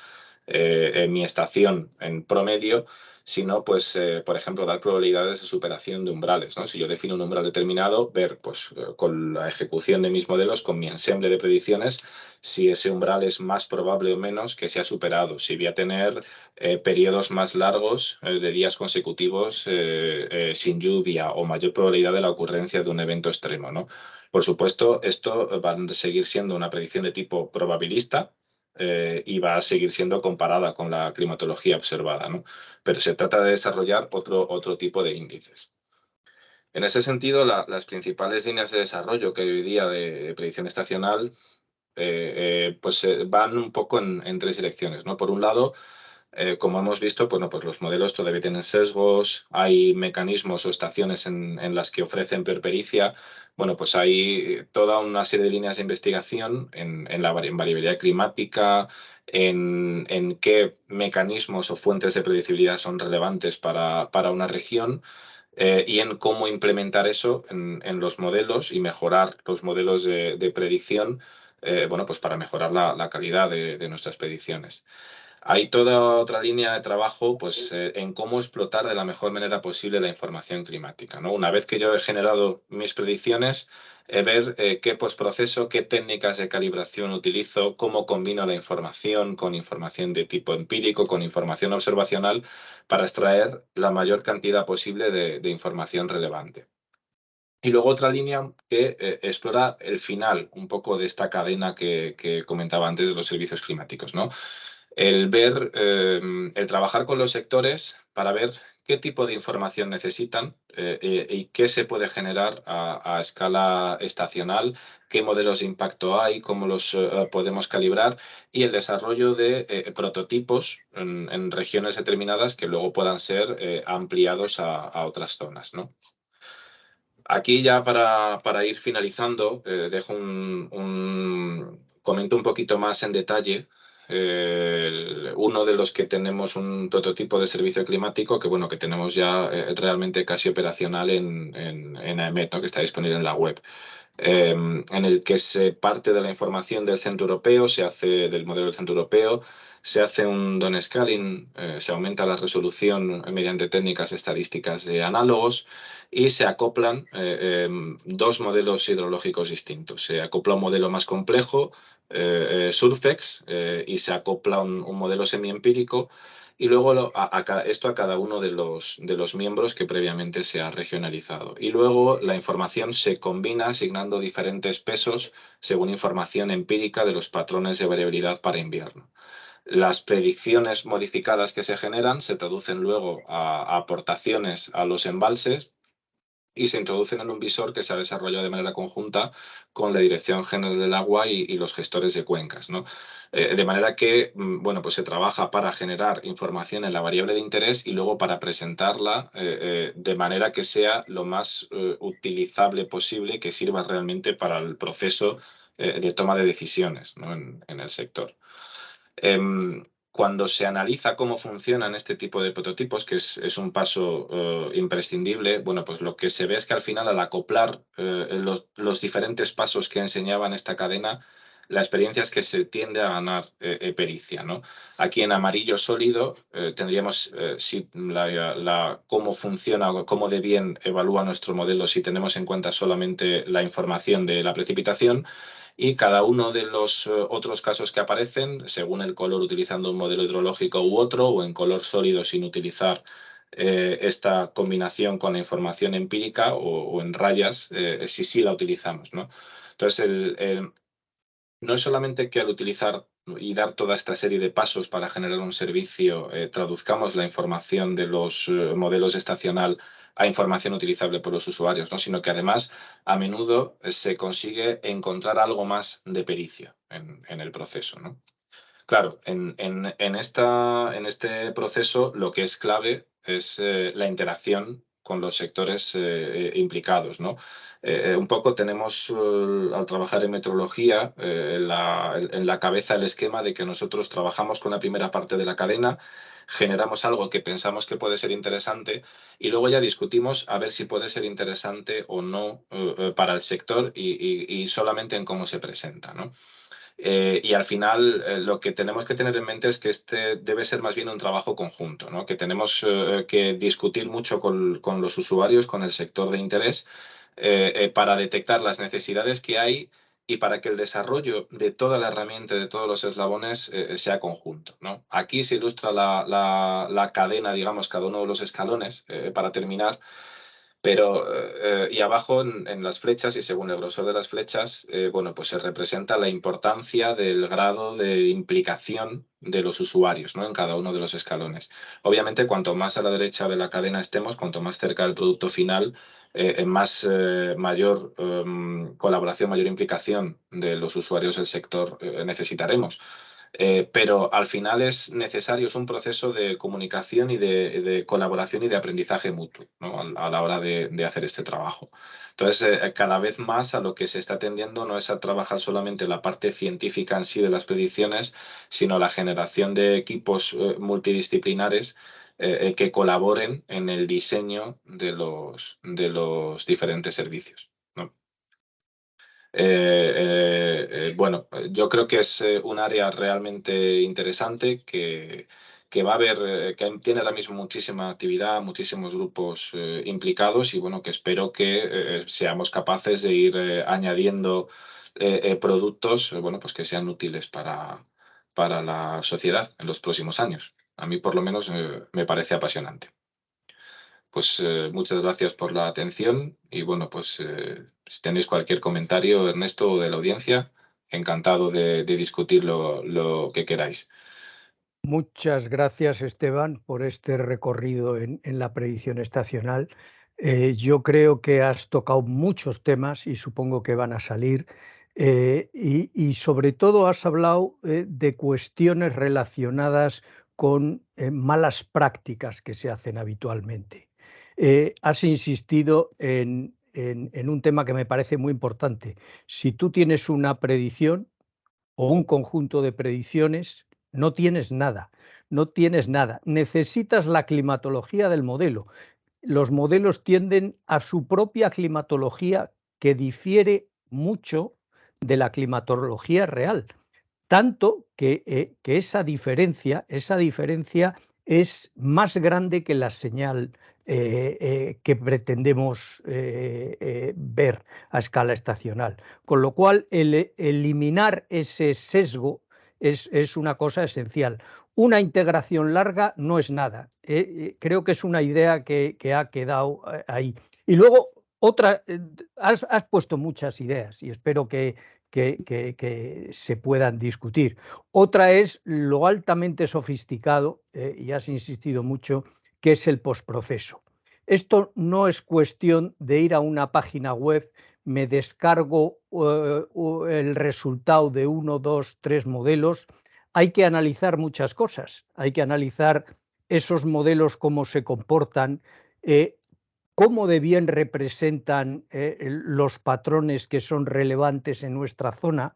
en mi estación en promedio, sino, pues, por ejemplo, dar probabilidades de superación de umbrales, ¿no? Si yo defino un umbral determinado, ver, pues, con la ejecución de mis modelos, con mi ensemble de predicciones, si ese umbral es más probable o menos que sea superado, si voy a tener periodos más largos de días consecutivos sin lluvia o mayor probabilidad de la ocurrencia de un evento extremo, ¿no? Por supuesto, esto va a seguir siendo una predicción de tipo probabilista, y va a seguir siendo comparada con la climatología observada, ¿no? Pero se trata de desarrollar otro tipo de índices. En ese sentido, las principales líneas de desarrollo que hay hoy día de predicción estacional pues van un poco en tres direcciones, ¿no? Por un lado, como hemos visto, pues, no, pues los modelos todavía tienen sesgos, hay mecanismos o estaciones en las que ofrecen peor pericia. Bueno, pues hay toda una serie de líneas de investigación en variabilidad climática, en qué mecanismos o fuentes de predecibilidad son relevantes para una región. Y en cómo implementar eso en los modelos y mejorar los modelos de predicción, bueno, pues para mejorar la calidad de nuestras predicciones. Hay toda otra línea de trabajo, pues, en cómo explotar de la mejor manera posible la información climática, ¿no? Una vez que yo he generado mis predicciones, ver qué postproceso, qué técnicas de calibración utilizo, cómo combino la información con información de tipo empírico, con información observacional, para extraer la mayor cantidad posible de información relevante. Y luego otra línea que explora el final un poco de esta cadena que comentaba antes de los servicios climáticos, ¿no? El ver, el trabajar con los sectores para ver qué tipo de información necesitan y qué se puede generar a escala estacional, qué modelos de impacto hay, cómo los podemos calibrar y el desarrollo de prototipos en regiones determinadas que luego puedan ser ampliados a otras zonas, ¿no? Aquí ya para ir finalizando, dejo comento un poquito más en detalle uno de los que tenemos un prototipo de servicio climático que, bueno, que tenemos ya realmente casi operacional en AEMET, ¿no? Que está disponible en la web. En el que se parte de la información del Centro Europeo, se hace del modelo del Centro Europeo, se hace un downscaling, se aumenta la resolución mediante técnicas estadísticas de análogos y se acoplan dos modelos hidrológicos distintos. Se acopla un modelo más complejo, Surfex, y se acopla un modelo semiempírico y luego esto a cada uno de los miembros que previamente se ha regionalizado. Y luego la información se combina asignando diferentes pesos según información empírica de los patrones de variabilidad para invierno. Las predicciones modificadas que se generan se traducen luego a aportaciones a los embalses y se introducen en un visor que se ha desarrollado de manera conjunta con la Dirección General del Agua y los gestores de cuencas, ¿no? De manera que, bueno, pues se trabaja para generar información en la variable de interés y luego para presentarla de manera que sea lo más utilizable posible y que sirva realmente para el proceso de toma de decisiones, ¿no? en el sector. Cuando se analiza cómo funcionan este tipo de prototipos, que es un paso imprescindible, bueno, pues lo que se ve es que al final, al acoplar los diferentes pasos que enseñaba en esta cadena, la experiencia es que se tiende a ganar pericia, ¿no? Aquí en amarillo sólido tendríamos cómo funciona, cómo de bien evalúa nuestro modelo si tenemos en cuenta solamente la información de la precipitación, y cada uno de los otros casos que aparecen, según el color utilizando un modelo hidrológico u otro, o en color sólido sin utilizar esta combinación con la información empírica o en rayas, si sí la utilizamos, ¿no? Entonces, no es solamente que al utilizar y dar toda esta serie de pasos para generar un servicio, traduzcamos la información de los modelos estacional a información utilizable por los usuarios, ¿no? Sino que además a menudo se consigue encontrar algo más de pericia en el proceso, ¿no? Claro, en este proceso lo que es clave es la interacción con los sectores implicados, ¿no? Un poco tenemos, al trabajar en metrología, en la cabeza el esquema de que nosotros trabajamos con la primera parte de la cadena, generamos algo que pensamos que puede ser interesante y luego ya discutimos a ver si puede ser interesante o no para el sector y solamente en cómo se presenta, ¿no? Y al final lo que tenemos que tener en mente es que este debe ser más bien un trabajo conjunto, ¿no? Que tenemos que discutir mucho con los usuarios, con el sector de interés, para detectar las necesidades que hay y para que el desarrollo de toda la herramienta, de todos los eslabones, sea conjunto, ¿no? Aquí se ilustra la cadena, digamos, cada uno de los escalones, para terminar. Pero, y abajo en las flechas y según el grosor de las flechas, bueno, pues se representa la importancia del grado de implicación de los usuarios, ¿no? En cada uno de los escalones. Obviamente, cuanto más a la derecha de la cadena estemos, cuanto más cerca del producto final, mayor colaboración, mayor implicación de los usuarios del sector necesitaremos. Pero al final es necesario, es un proceso de comunicación y de colaboración y de aprendizaje mutuo, ¿no? A la hora de hacer este trabajo. Entonces, cada vez más a lo que se está tendiendo no es a trabajar solamente la parte científica en sí de las predicciones, sino la generación de equipos multidisciplinares que colaboren en el diseño de los diferentes servicios, ¿no? Bueno, yo creo que es un área realmente interesante que va a haber, que tiene ahora mismo muchísima actividad, muchísimos grupos implicados y bueno, que espero que seamos capaces de ir añadiendo productos, bueno, pues que sean útiles para la sociedad en los próximos años. A mí por lo menos me parece apasionante. Pues muchas gracias por la atención y bueno, pues si tenéis cualquier comentario, Ernesto, o de la audiencia, encantado de discutir lo que queráis. Muchas gracias, Esteban, por este recorrido en la predicción estacional. Yo creo que has tocado muchos temas y supongo que van a salir. Y sobre todo has hablado de cuestiones relacionadas con malas prácticas que se hacen habitualmente. Has insistido en un tema que me parece muy importante. Si tú tienes una predicción, o un conjunto de predicciones, no tienes nada, no tienes nada. Necesitas la climatología del modelo. Los modelos tienden a su propia climatología que difiere mucho de la climatología real, tanto que esa diferencia es más grande que la señal que pretendemos ver a escala estacional. Con lo cual, eliminar ese sesgo es una cosa esencial. Una integración larga no es nada. Creo que es una idea que ha quedado ahí. Y luego, otra, has puesto muchas ideas y espero que se puedan discutir. Otra es lo altamente sofisticado, y has insistido mucho, que es el postproceso. Esto no es cuestión de ir a una página web, me descargo el resultado de 1, 2, 3 modelos. Hay que analizar muchas cosas. Hay que analizar esos modelos, cómo se comportan, cómo de bien representan los patrones que son relevantes en nuestra zona.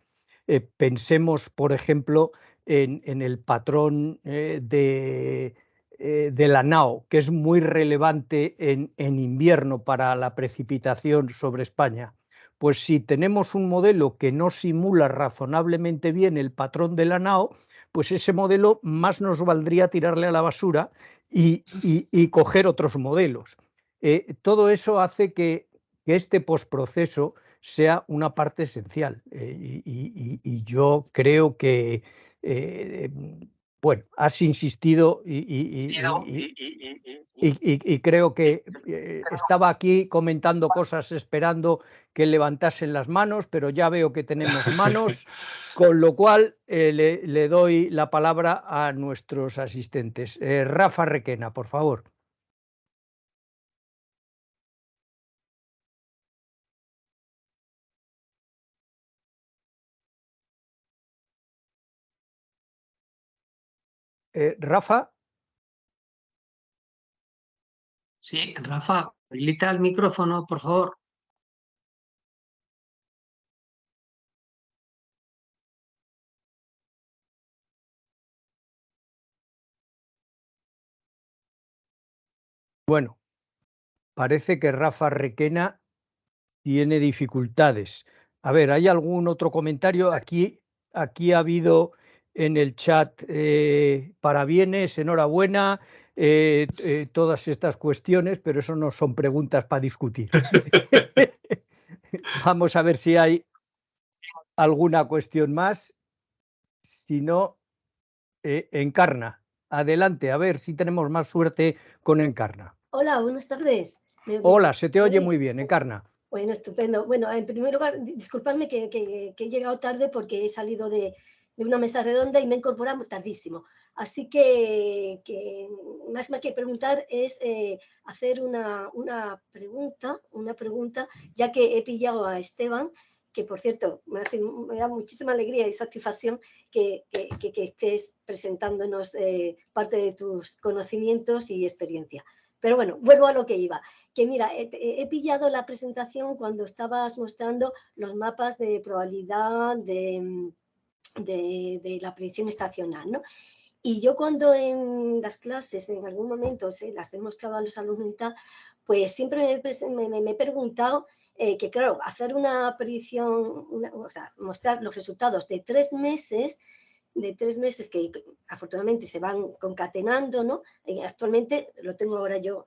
Pensemos, por ejemplo, en el patrón de la NAO, que es muy relevante en invierno para la precipitación sobre España. Pues si tenemos un modelo que no simula razonablemente bien el patrón de la NAO, pues ese modelo más nos valdría tirarle a la basura y coger otros modelos. Todo eso hace que este postproceso sea una parte esencial. Y yo creo que Bueno, has insistido y creo que estaba aquí comentando cosas esperando que levantasen las manos, pero ya veo que tenemos manos, con lo cual le doy la palabra a nuestros asistentes. Rafa Requena, por favor. Rafa. Sí, Rafa, habilita el micrófono, por favor. Bueno, parece que Rafa Requena tiene dificultades. A ver, ¿hay algún otro comentario? Aquí ha habido en el chat parabienes, enhorabuena, todas estas cuestiones, pero eso no son preguntas para discutir. Vamos a ver si hay alguna cuestión más. Si no, Encarna, adelante, a ver si tenemos más suerte con Encarna. Hola, buenas tardes. Hola, se te oye muy bien, Encarna. Bueno, estupendo. Bueno, en primer lugar, disculpadme que he llegado tarde porque he salido de una mesa redonda y me he incorporado tardísimo. Así que más que preguntar es hacer una pregunta, ya que he pillado a Esteban, que por cierto me da muchísima alegría y satisfacción que estés presentándonos parte de tus conocimientos y experiencia. Pero bueno, vuelvo a lo que iba. Que mira, he pillado la presentación cuando estabas mostrando los mapas de probabilidad de la predicción estacional, ¿no? Y yo cuando en las clases en algún momento las he mostrado a los alumnos y tal, pues siempre me he preguntado que claro, hacer una predicción, o sea, mostrar los resultados de 3 meses, que afortunadamente se van concatenando, ¿no? Actualmente, lo tengo ahora yo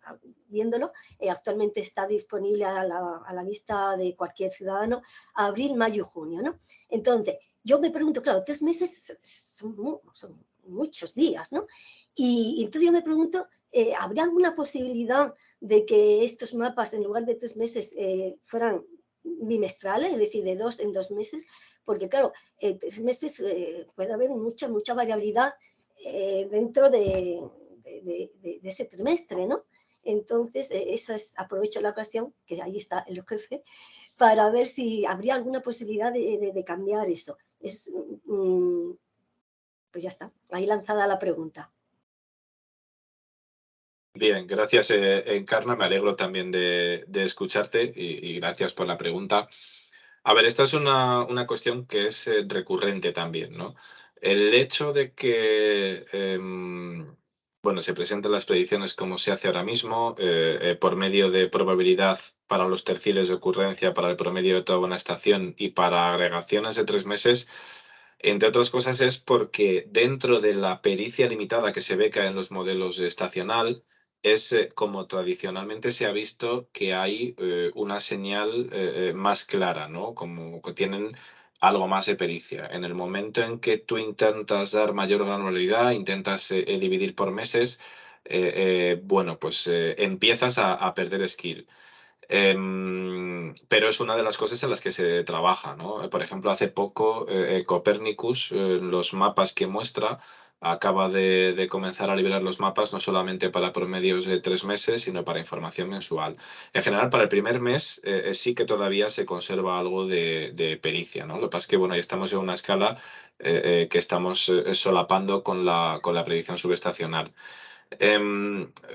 viéndolo, actualmente está disponible a la vista de cualquier ciudadano, abril, mayo y junio, ¿no? Entonces, yo me pregunto, claro, 3 meses son muchos días, ¿no? Y entonces yo me pregunto, ¿habría alguna posibilidad de que estos mapas, en lugar de 3 meses, fueran bimestrales, es decir, de 2 en 2 meses? Porque claro, 3 meses puede haber mucha variabilidad dentro de ese trimestre, ¿no? Entonces, aprovecho la ocasión, que ahí está el jefe, para ver si habría alguna posibilidad de cambiar eso. Pues ya está, ahí lanzada la pregunta. Bien, gracias, Encarna. Me alegro también de escucharte y gracias por la pregunta. A ver, esta es una cuestión que es recurrente también, ¿no? El hecho de que, bueno, se presenten las predicciones como se hace ahora mismo, por medio de probabilidad para los terciles de ocurrencia, para el promedio de toda una estación y para agregaciones de 3 meses, entre otras cosas es porque dentro de la pericia limitada que se beca en los modelos estacional, es como tradicionalmente se ha visto que hay una señal más clara, ¿no? Como que tienen algo más de pericia. En el momento en que tú intentas dar mayor granularidad, intentas dividir por meses, bueno, pues empiezas a perder skill. Pero es una de las cosas en las que se trabaja, ¿no? Por ejemplo, hace poco Copernicus, los mapas que muestra, acaba de comenzar a liberar los mapas no solamente para promedios de 3 meses, sino para información mensual. En general, para el primer mes sí que todavía se conserva algo de pericia, ¿no? Lo que pasa es que, bueno, ya estamos en una escala que estamos solapando con la predicción subestacional.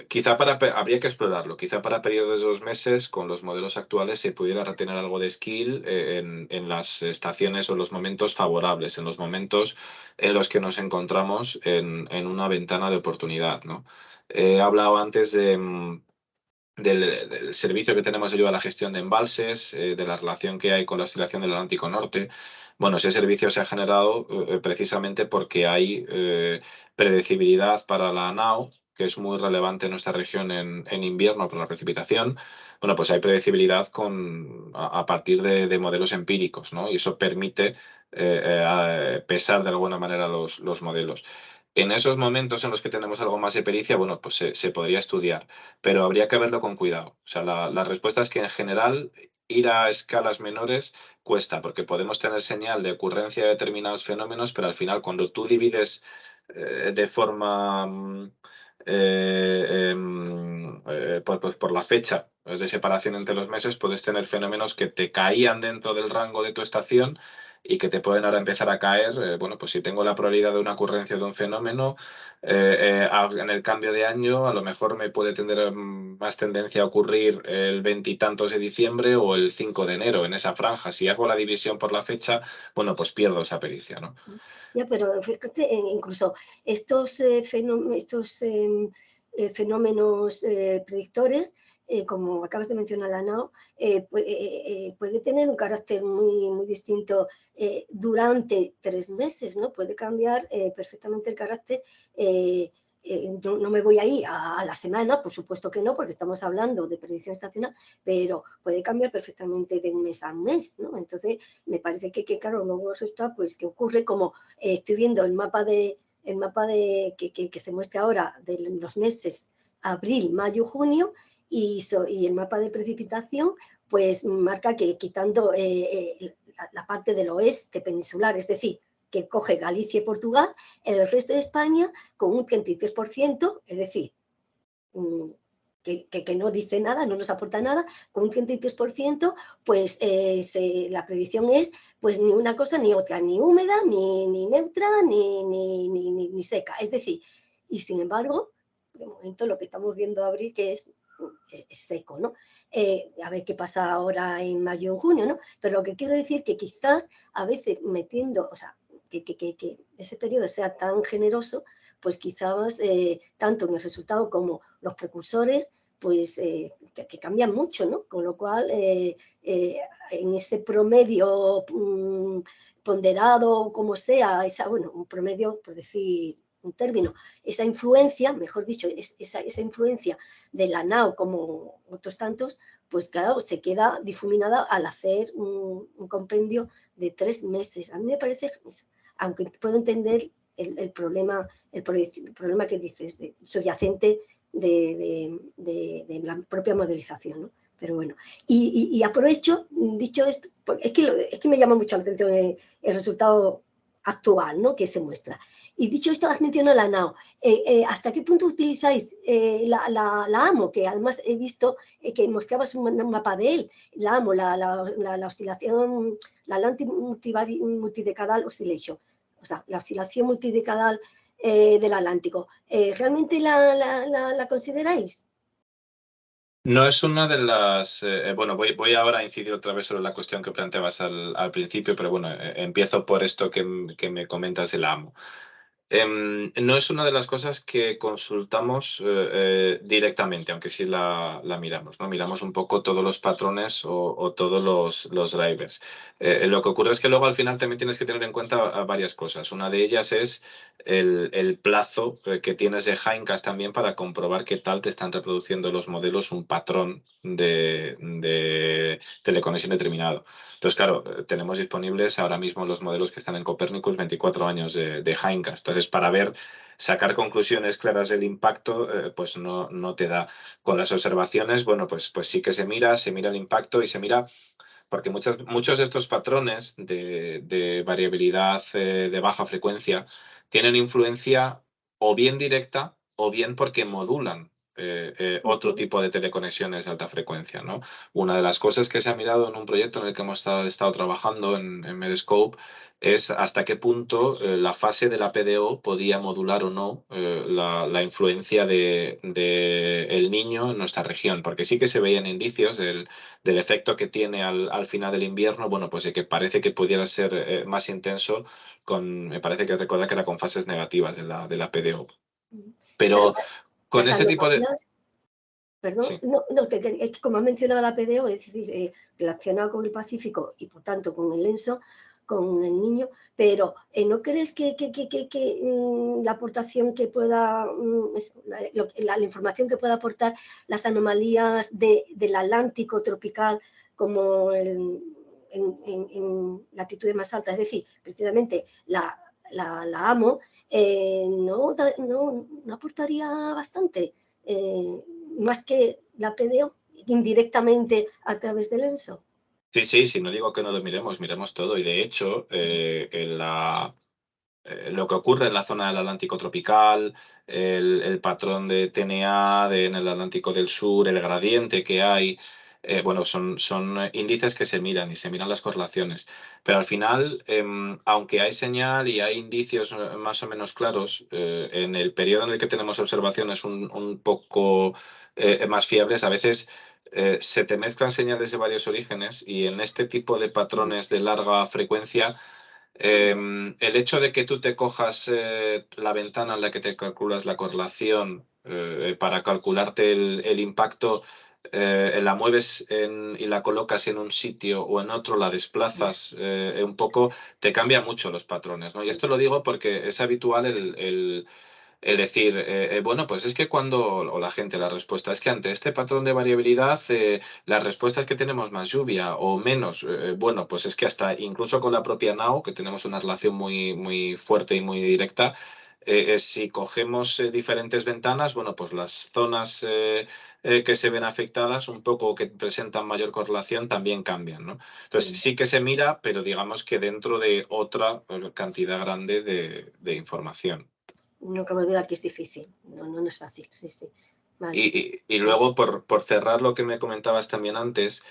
Quizá habría que explorarlo. Quizá para periodos de 2 meses, con los modelos actuales, se pudiera retener algo de skill en las estaciones o los momentos favorables, en los momentos en los que nos encontramos en una ventana de oportunidad, ¿no? He hablado antes del servicio que tenemos de ayuda a la gestión de embalses, de la relación que hay con la oscilación del Atlántico Norte. Bueno, ese servicio se ha generado precisamente porque hay predecibilidad para la NAO, que es muy relevante en nuestra región en invierno por la precipitación. Bueno, pues hay predecibilidad a partir de modelos empíricos, ¿no? Y eso permite pesar de alguna manera los modelos. En esos momentos en los que tenemos algo más de pericia, bueno, pues se podría estudiar, pero habría que verlo con cuidado. O sea, la respuesta es que en general ir a escalas menores cuesta, porque podemos tener señal de ocurrencia de determinados fenómenos, pero al final cuando tú divides de forma pues por la fecha de separación entre los meses, puedes tener fenómenos que te caían dentro del rango de tu estación y que te pueden ahora empezar a caer. Bueno, pues si tengo la probabilidad de una ocurrencia de un fenómeno en el cambio de año, a lo mejor me puede tener más tendencia a ocurrir el 20 y tantos de diciembre o el 5 de enero, en esa franja. Si hago la división por la fecha, bueno, pues pierdo esa pericia, ¿no? Ya, pero fíjate, incluso estos fenómenos predictores, como acabas de mencionar, la NAO, puede tener un carácter muy distinto durante 3 meses, ¿no? Puede cambiar perfectamente el carácter. No me voy ahí a la semana, por supuesto que no, porque estamos hablando de predicción estacional, pero puede cambiar perfectamente de un mes a un mes, ¿no? Entonces, me parece que claro, luego resulta pues que ocurre como estoy viendo el mapa que se muestra ahora de los meses abril, mayo, junio, y el mapa de precipitación pues marca que quitando la parte del oeste peninsular, es decir, que coge Galicia y Portugal, el resto de España con un 33%, es decir, que no dice nada, no nos aporta nada, con un 33%, pues la predicción es pues ni una cosa ni otra, ni húmeda, ni neutra, ni seca. Es decir, y sin embargo, de momento lo que estamos viendo abril que es seco, ¿no? A ver qué pasa ahora en mayo o en junio, ¿no? Pero lo que quiero decir que quizás a veces metiendo, o sea, que ese periodo sea tan generoso, pues quizás tanto en el resultado como los precursores, pues que cambian mucho, ¿no? Con lo cual, en ese promedio ponderado, como sea, un promedio, por decir un término, esa influencia, mejor dicho, esa influencia de la NAO como otros tantos, pues claro, se queda difuminada al hacer un compendio de 3 meses. A mí me parece, aunque puedo entender el problema que dices, subyacente de la propia modelización, ¿no? Pero bueno, y aprovecho, dicho esto, es que me llama mucho la atención el resultado actual, ¿no? Que se muestra. Y dicho esto, has mencionado la NAO. ¿Hasta qué punto utilizáis la AMO? Que además he visto que mostrabas un mapa de él. La AMO, la oscilación, la multidecadal oscillation, o sea, la oscilación multidecadal del Atlántico. ¿Realmente la consideráis? No es una de las... bueno, voy ahora a incidir otra vez sobre la cuestión que planteabas al principio, pero bueno, empiezo por esto que me comentas del AMO. No es una de las cosas que consultamos directamente, aunque sí la miramos, ¿no? Miramos un poco todos los patrones o todos los drivers. Lo que ocurre es que luego al final también tienes que tener en cuenta varias cosas. Una de ellas es el plazo que tienes de Hindcast también para comprobar qué tal te están reproduciendo los modelos un patrón de teleconexión determinado. Entonces, claro, tenemos disponibles ahora mismo los modelos que están en Copernicus 24 años de Hindcast. Entonces, para sacar conclusiones claras del impacto, pues no te da. Con las observaciones, bueno, pues sí que se mira el impacto y se mira, porque muchos de estos patrones de variabilidad de baja frecuencia tienen influencia o bien directa o bien porque modulan otro tipo de teleconexiones de alta frecuencia, ¿no? Una de las cosas que se ha mirado en un proyecto en el que hemos estado trabajando en Medscope es hasta qué punto la fase de la PDO podía modular o no la influencia del niño en nuestra región, porque sí que se veían indicios del efecto que tiene al final del invierno, bueno, pues de que parece que pudiera ser más intenso me parece que recuerda que era con fases negativas de la PDO. Pero con ese tipo de... Perdón, Sí. es que como has mencionado la PDO, es decir, relacionado con el Pacífico y por tanto con el ENSO, con el niño, pero ¿no crees que la aportación que pueda, la información que pueda aportar las anomalías del Atlántico tropical como en latitudes más altas, es decir, precisamente la amo, no aportaría bastante, más que la PDO indirectamente a través del ENSO. Sí, sí, no digo que no lo miremos, miremos todo. Y de hecho, lo que ocurre en la zona del Atlántico tropical, el patrón de TNA en el Atlántico del Sur, el gradiente que hay, bueno, son índices que se miran y se miran las correlaciones. Pero al final, aunque hay señal y hay indicios más o menos claros, en el periodo en el que tenemos observaciones un poco más fiables, a veces se te mezclan señales de varios orígenes y en este tipo de patrones de larga frecuencia, el hecho de que tú te cojas la ventana en la que te calculas la correlación para calcularte el impacto, la mueves y la colocas en un sitio o en otro, la desplazas un poco, te cambia mucho los patrones, ¿no? Y esto lo digo porque es habitual el decir, bueno, pues es que o la gente, la respuesta es que ante este patrón de variabilidad, las respuestas que tenemos más lluvia o menos, bueno, pues es que hasta incluso con la propia NAO, que tenemos una relación muy, muy fuerte y muy directa, si cogemos diferentes ventanas, bueno, pues las zonas que se ven afectadas, un poco que presentan mayor correlación, también cambian, ¿no? Entonces sí que se mira, pero digamos que dentro de otra cantidad grande de información. No cabe duda que es difícil, no es fácil, sí. Vale. Y luego, por cerrar lo que me comentabas también antes,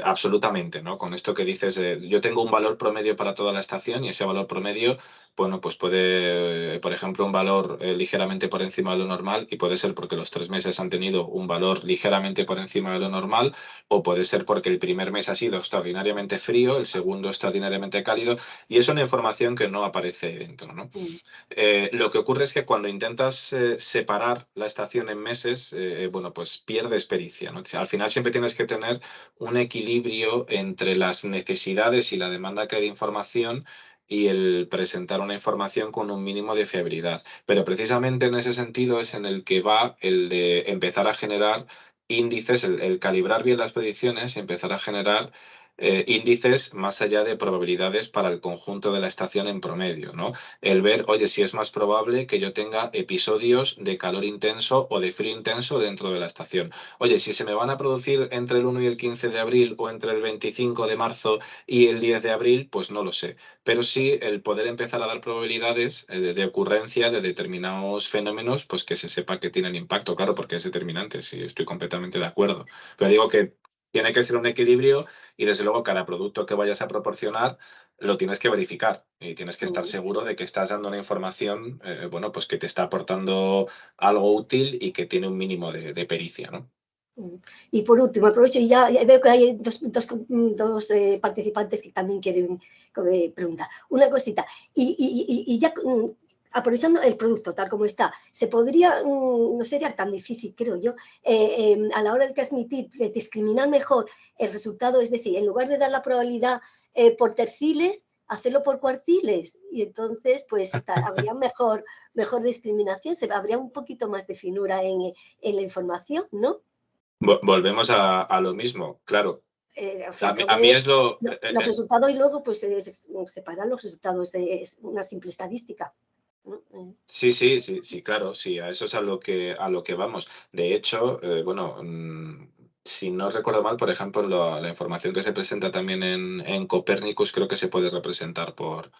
absolutamente, ¿no? Con esto que dices, yo tengo un valor promedio para toda la estación y ese valor promedio, bueno, pues puede, por ejemplo, un valor ligeramente por encima de lo normal y puede ser porque los 3 meses han tenido un valor ligeramente por encima de lo normal o puede ser porque el primer mes ha sido extraordinariamente frío, el segundo extraordinariamente cálido y es una información que no aparece dentro, ¿no? Lo que ocurre es que cuando intentas separar la estación en meses, bueno, pues pierdes pericia, ¿no? Al final siempre tienes que tener un equilibrio entre las necesidades y la demanda que hay de información y el presentar una información con un mínimo de fiabilidad. Pero precisamente en ese sentido es en el que va el de empezar a generar índices, el calibrar bien las predicciones y empezar a generar índices más allá de probabilidades para el conjunto de la estación en promedio, ¿no? El ver, oye, si es más probable que yo tenga episodios de calor intenso o de frío intenso dentro de la estación. Oye, si se me van a producir entre el 1 y el 15 de abril o entre el 25 de marzo y el 10 de abril, pues no lo sé. Pero sí el poder empezar a dar probabilidades de ocurrencia de determinados fenómenos, pues que se sepa que tienen impacto, claro, porque es determinante, sí, estoy completamente de acuerdo. Pero digo que tiene que ser un equilibrio y desde luego cada producto que vayas a proporcionar lo tienes que verificar y tienes que estar seguro de que estás dando una información, bueno, pues que te está aportando algo útil y que tiene un mínimo de pericia, ¿no? Y por último, aprovecho y ya veo que hay dos participantes que también quieren preguntar. Una cosita, y ya aprovechando el producto tal como está, se podría, no sería tan difícil, creo yo, a la hora de transmitir, de discriminar mejor el resultado, es decir, en lugar de dar la probabilidad por terciles, hacerlo por cuartiles, y entonces pues habría mejor discriminación, habría un poquito más de finura en la información, ¿no? Volvemos a lo mismo, claro. Al fin y al cabo A mí es los resultados y luego pues separar los resultados, es una simple estadística, ¿no? Sí, claro, sí, a eso es a lo que vamos. De hecho, bueno, si no recuerdo mal, por ejemplo, la información que se presenta también en Copernicus creo que se puede representar por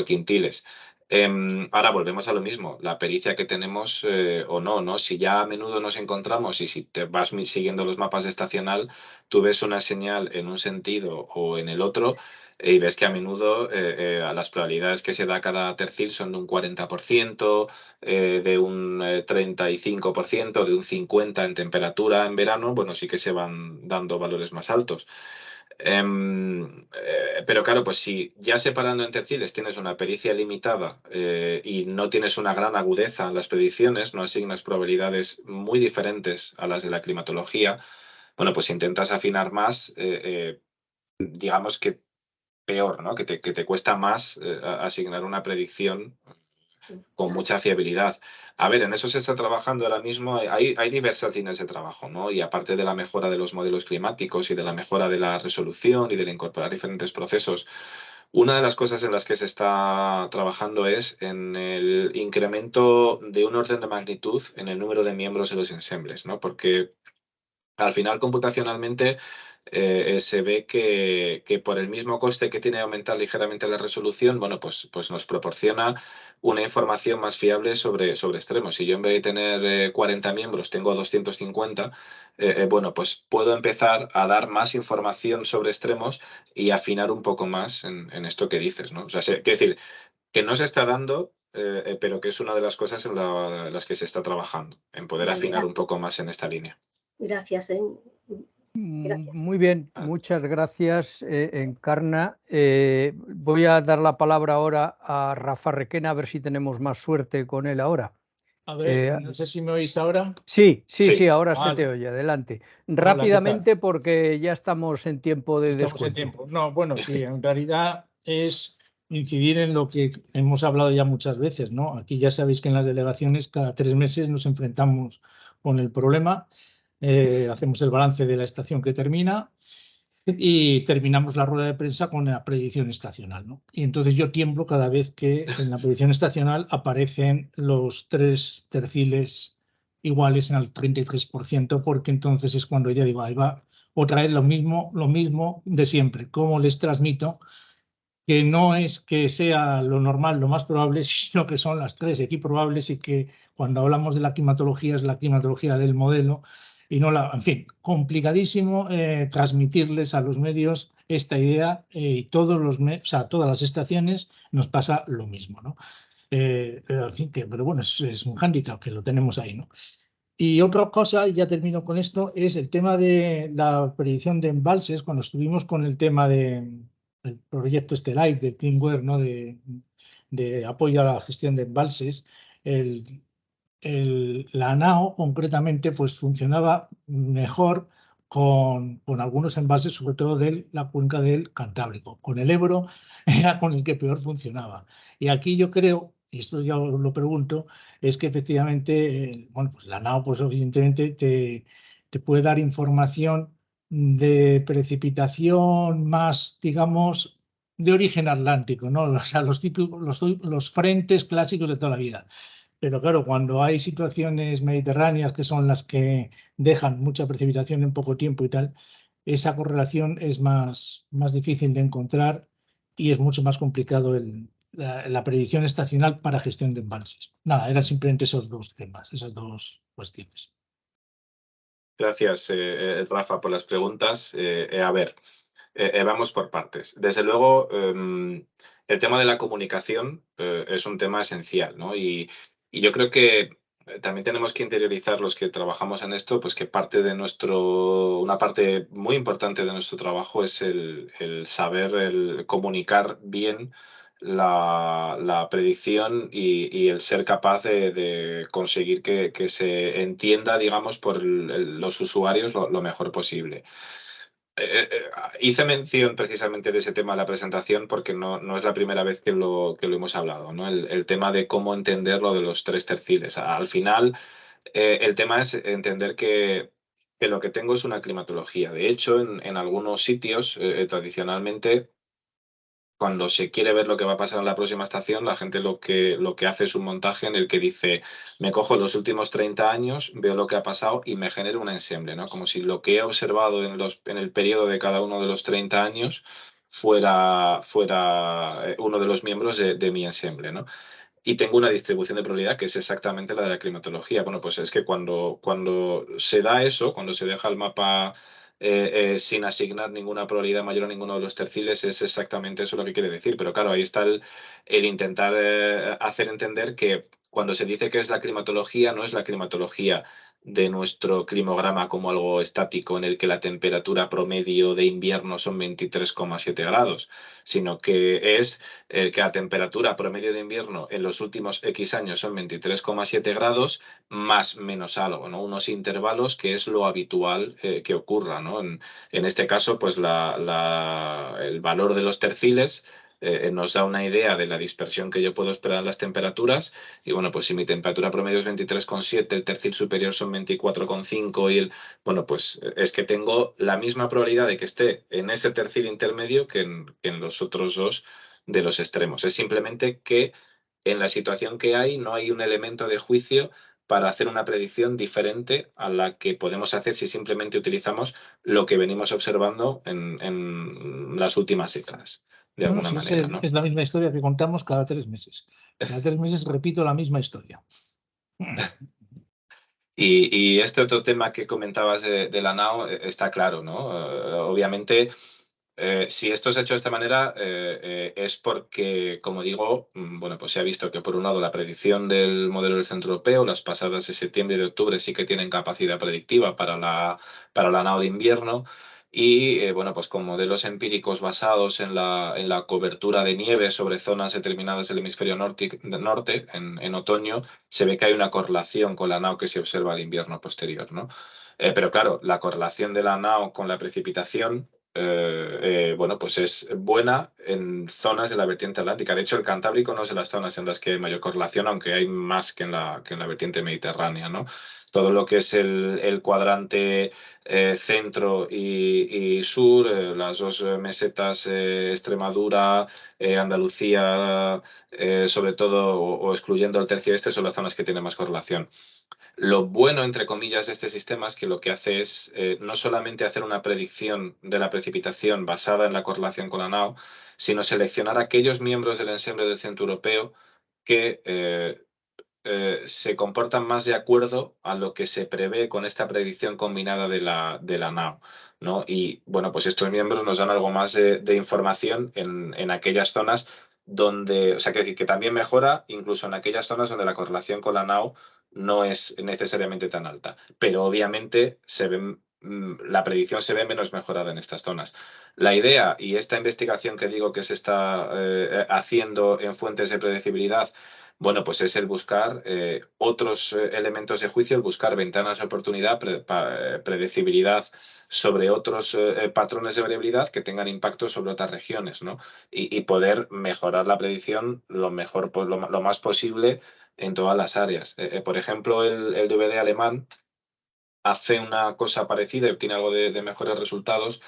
quintiles. Ahora volvemos a lo mismo, la pericia que tenemos o no, ¿no? Si ya a menudo nos encontramos y si te vas siguiendo los mapas de estacional, tú ves una señal en un sentido o en el otro y ves que a menudo a las probabilidades que se da cada tercil son de un 40%, de un 35%, de un 50% en temperatura en verano, bueno, sí que se van dando valores más altos. Pero claro, pues si ya separando en terciles tienes una pericia limitada y no tienes una gran agudeza en las predicciones, no asignas probabilidades muy diferentes a las de la climatología, bueno, pues intentas afinar más, digamos que peor, ¿no? Que te cuesta más asignar una predicción con mucha fiabilidad. A ver, en eso se está trabajando ahora mismo. Hay diversas líneas de trabajo, ¿no? Y aparte de la mejora de los modelos climáticos y de la mejora de la resolución y de incorporar diferentes procesos, Una de las cosas en las que se está trabajando es en el incremento de un orden de magnitud en el número de miembros de los ensembles, ¿no? Porque al final, computacionalmente, se ve que por el mismo coste que tiene aumentar ligeramente la resolución, bueno, pues nos proporciona una información más fiable sobre extremos. Si yo en vez de tener 40 miembros tengo 250, bueno, pues puedo empezar a dar más información sobre extremos y afinar un poco más en esto que dices, ¿no? O sea, quiero decir, que no se está dando, pero que es una de las cosas en las que se está trabajando, en poder Vale, afinar un poco gracias. más en esta línea. Gracias. Gracias. Muy bien, muchas gracias, Encarna. Voy a dar la palabra ahora a Rafa Requena, a ver si tenemos más suerte con él ahora. A ver, no sé si me oís ahora. Sí, Sí. ahora se Vale. te oye, adelante. Hola, ¿qué Rápidamente, porque ya estamos en tiempo de Estamos en descuento. tiempo. No, bueno, sí, en realidad es incidir en lo que hemos hablado ya muchas veces, ¿no? Aquí ya sabéis que en las delegaciones cada 3 meses nos enfrentamos con el problema, hacemos el balance de la estación que termina y terminamos la rueda de prensa con la predicción estacional, ¿no? Y entonces yo tiemblo cada vez que en la predicción estacional aparecen los 3 terciles iguales en el 33%, porque entonces es cuando ya digo, ahí va otra vez lo mismo de siempre. ¿Cómo les transmito? Que no es que sea lo normal, lo más probable, sino que son las 3 equiprobables y que cuando hablamos de la climatología es la climatología del modelo y no la, en fin, complicadísimo transmitirles a los medios esta idea y todas las estaciones nos pasa lo mismo, ¿no? Pero, en fin, pero bueno, es un hándicap que lo tenemos ahí, ¿no? Y otra cosa, y ya termino con esto, es el tema de la predicción de embalses. Cuando estuvimos con el tema del proyecto este LIFE de Cleanware, ¿no? de apoyo a la gestión de embalses, la NAO concretamente pues funcionaba mejor con algunos embalses, sobre todo de la cuenca del Cantábrico. Con el Ebro era con el que peor funcionaba. Y aquí yo creo, y esto ya os lo pregunto, es que efectivamente, bueno, pues la NAO pues evidentemente te puede dar información de precipitación más, digamos, de origen atlántico, ¿no? O sea, los típicos, los frentes clásicos de toda la vida. Pero claro, cuando hay situaciones mediterráneas que son las que dejan mucha precipitación en poco tiempo y tal, esa correlación es más difícil de encontrar y es mucho más complicado la predicción estacional para gestión de embalses. Nada, eran simplemente esos dos temas, esas dos cuestiones. Gracias, Rafa, por las preguntas. A ver, vamos por partes. Desde luego, el tema de la comunicación es un tema esencial, ¿no? Y yo creo que también tenemos que interiorizar los que trabajamos en esto, pues que una parte muy importante de nuestro trabajo es el saber comunicar bien la predicción y el ser capaz de conseguir que se entienda, digamos, por los usuarios lo mejor posible. Hice mención precisamente de ese tema en la presentación porque no es la primera vez que lo hemos hablado, ¿no? El tema de cómo entender lo de los 3 terciles. Al final, el tema es entender que lo que tengo es una climatología. De hecho, en algunos sitios, tradicionalmente, cuando se quiere ver lo que va a pasar en la próxima estación, la gente lo que hace es un montaje en el que dice, me cojo los últimos 30 años, veo lo que ha pasado y me genero un ensemble, ¿no? Como si lo que he observado en el periodo de cada uno de los 30 años fuera uno de los miembros de mi ensemble, ¿no? Y tengo una distribución de probabilidad que es exactamente la de la climatología. Bueno, pues es que cuando se da eso, cuando se deja el mapa sin asignar ninguna probabilidad mayor a ninguno de los terciles, es exactamente eso lo que quiere decir. Pero claro, ahí está el intentar hacer entender que cuando se dice que es la climatología, no es la climatología de nuestro climograma como algo estático en el que la temperatura promedio de invierno son 23,7 grados, sino que es que la temperatura promedio de invierno en los últimos X años son 23,7 grados, más menos algo, ¿no? Unos intervalos que es lo habitual que ocurra, ¿no? En este caso, pues el valor de los terciles nos da una idea de la dispersión que yo puedo esperar en las temperaturas. Y bueno, pues si mi temperatura promedio es 23,7, el tercio superior son 24,5 y bueno, pues es que tengo la misma probabilidad de que esté en ese tercio intermedio que en los otros dos de los extremos. Es simplemente que en la situación que hay no hay un elemento de juicio para hacer una predicción diferente a la que podemos hacer si simplemente utilizamos lo que venimos observando en las últimas décadas, de alguna manera, ¿no? Es la misma historia que contamos cada 3 meses. Cada 3 meses repito la misma historia. Y este otro tema que comentabas de la NAO está claro, ¿no? Obviamente, si esto se ha hecho de esta manera es porque, como digo, bueno, pues se ha visto que por un lado la predicción del modelo del Centro Europeo, las pasadas de septiembre y de octubre sí que tienen capacidad predictiva para la NAO de invierno. Y bueno, pues con modelos empíricos basados en la cobertura de nieve sobre zonas determinadas del hemisferio norte en otoño, se ve que hay una correlación con la NAO que se observa al invierno posterior, ¿no? Pero claro, la correlación de la NAO con la precipitación, bueno, pues es buena en zonas de la vertiente atlántica. De hecho, el Cantábrico no es de las zonas en las que hay mayor correlación, aunque hay más que en la vertiente mediterránea, ¿no? Todo lo que es el cuadrante centro y sur, las dos mesetas, Extremadura, Andalucía, sobre todo, o excluyendo el tercio este, son las zonas que tienen más correlación. Lo bueno, entre comillas, de este sistema es que lo que hace es no solamente hacer una predicción de la precipitación basada en la correlación con la NAO, sino seleccionar aquellos miembros del ensemble del Centro Europeo que se comportan más de acuerdo a lo que se prevé con esta predicción combinada de la NAO, ¿no? Y bueno, pues estos miembros nos dan algo más de información en aquellas zonas donde, o sea, que también mejora incluso en aquellas zonas donde la correlación con la NAO no es necesariamente tan alta, pero obviamente la predicción se ve menos mejorada en estas zonas. La idea y esta investigación que digo que se está haciendo en fuentes de predecibilidad, bueno, pues es el buscar otros elementos de juicio, el buscar ventanas de oportunidad, predecibilidad sobre otros patrones de variabilidad que tengan impacto sobre otras regiones, ¿no? Y poder mejorar la predicción lo más posible en todas las áreas. Por ejemplo, el DVD alemán hace una cosa parecida y obtiene algo de mejores resultados,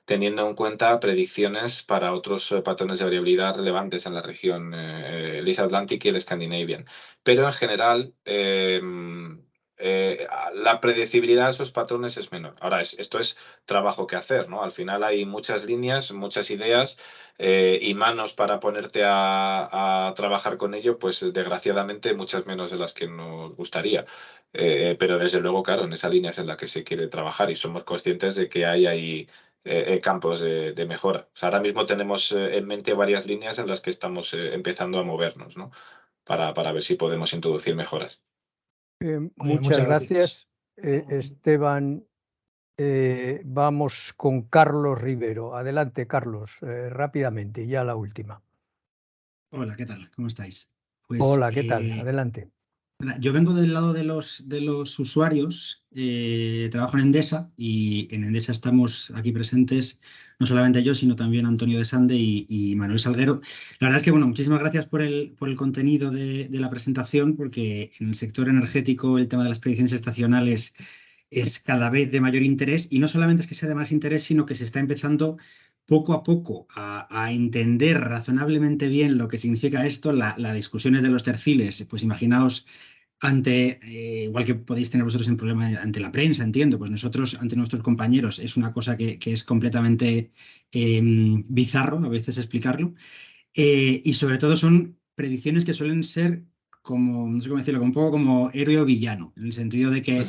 teniendo en cuenta predicciones para otros patrones de variabilidad relevantes en la región, el East Atlantic y el Scandinavian. Pero en general, la predecibilidad de esos patrones es menor. Ahora, esto es trabajo que hacer, ¿no? Al final hay muchas líneas, muchas ideas y manos para ponerte a trabajar con ello, pues desgraciadamente muchas menos de las que nos gustaría. Pero desde luego, claro, en esa línea es en la que se quiere trabajar y somos conscientes de que hay ahí campos de mejora. O sea, ahora mismo tenemos en mente varias líneas en las que estamos empezando a movernos, ¿no? Para ver si podemos introducir mejoras. Muchas gracias, Esteban. Vamos con Carlos Rivero. Adelante, Carlos, rápidamente, ya la última. Hola, ¿qué tal? ¿Cómo estáis? Pues, hola, ¿qué tal? Adelante. Yo vengo del lado de los usuarios, trabajo en Endesa y en Endesa estamos aquí presentes, no solamente yo, sino también Antonio de Sande y Manuel Salguero. La verdad es que, bueno, muchísimas gracias por el contenido de la presentación, porque en el sector energético el tema de las predicciones estacionales es cada vez de mayor interés, y no solamente es que sea de más interés, sino que se está empezando poco a poco a entender razonablemente bien lo que significa esto. La discusión es de los terciles, pues imaginaos igual que podéis tener vosotros un problema ante la prensa, entiendo, pues nosotros ante nuestros compañeros es una cosa que es completamente bizarro a veces explicarlo, y sobre todo son predicciones que suelen ser como, no sé cómo decirlo, un poco como héroe o villano, en el sentido de que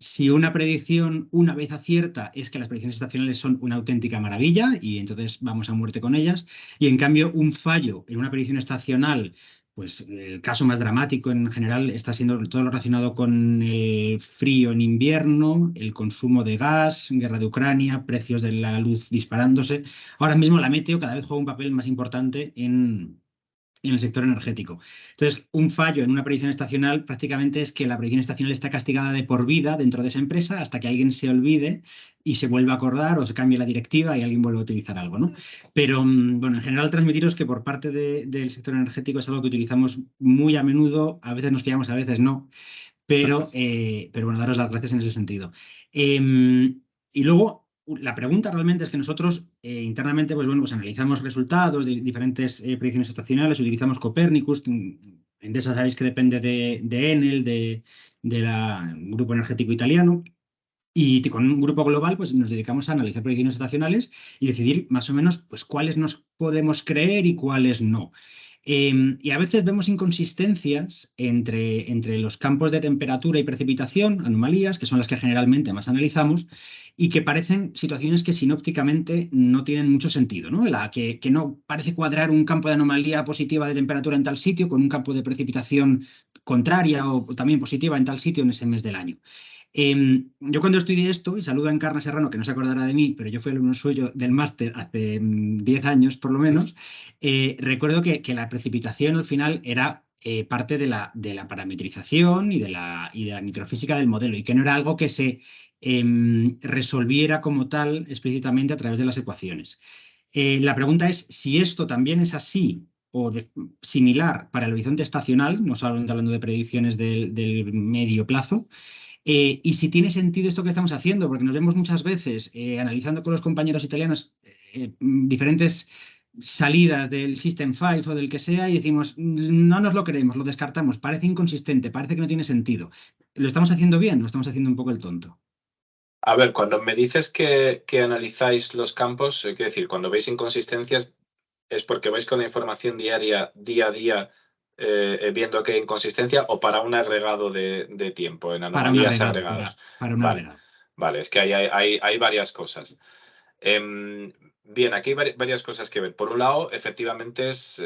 si una predicción una vez acierta es que las predicciones estacionales son una auténtica maravilla y entonces vamos a muerte con ellas, y en cambio un fallo en una predicción estacional, pues el caso más dramático en general está siendo todo lo relacionado con el frío en invierno, el consumo de gas, guerra de Ucrania, precios de la luz disparándose. Ahora mismo la meteo cada vez juega un papel más importante en en el sector energético. Entonces, un fallo en una predicción estacional prácticamente es que la predicción estacional está castigada de por vida dentro de esa empresa hasta que alguien se olvide y se vuelva a acordar o se cambie la directiva y alguien vuelva a utilizar algo, ¿no? Pero, bueno, en general transmitiros que por parte del sector energético es algo que utilizamos muy a menudo, a veces nos quedamos, a veces no, pero bueno, daros las gracias en ese sentido. Y luego, la pregunta realmente es que nosotros internamente, pues bueno, pues analizamos resultados de diferentes predicciones estacionales, utilizamos Copernicus. Endesa sabéis que depende de Enel, del grupo energético italiano. Y con un grupo global, pues nos dedicamos a analizar predicciones estacionales y decidir más o menos pues, cuáles nos podemos creer y cuáles no. Y a veces vemos inconsistencias entre los campos de temperatura y precipitación, anomalías, que son las que generalmente más analizamos, y que parecen situaciones que sinópticamente no tienen mucho sentido, ¿no? Que no parece cuadrar un campo de anomalía positiva de temperatura en tal sitio con un campo de precipitación contraria o también positiva en tal sitio en ese mes del año. Yo cuando estudié esto, y saludo a Encarna Serrano, que no se acordará de mí, pero yo fui alumno suyo del máster hace 10 años por lo menos, recuerdo que la precipitación al final era parte de la parametrización y de la microfísica del modelo, y que no era algo que se resolviera como tal explícitamente a través de las ecuaciones. La pregunta es si esto también es así o similar para el horizonte estacional, no solamente hablando de predicciones del medio plazo, y si tiene sentido esto que estamos haciendo, porque nos vemos muchas veces analizando con los compañeros italianos diferentes salidas del System 5 o del que sea y decimos, no nos lo creemos, lo descartamos, parece inconsistente, parece que no tiene sentido. ¿Lo estamos haciendo bien o estamos haciendo un poco el tonto? A ver, cuando me dices que analizáis los campos, quiero decir, cuando veis inconsistencias, ¿es porque vais con la información diaria, día a día, viendo que hay inconsistencia o para un agregado de tiempo, en anomalías agregados? Para un agregado. Vale, es que hay varias cosas. Bien, aquí hay varias cosas que ver. Por un lado, efectivamente es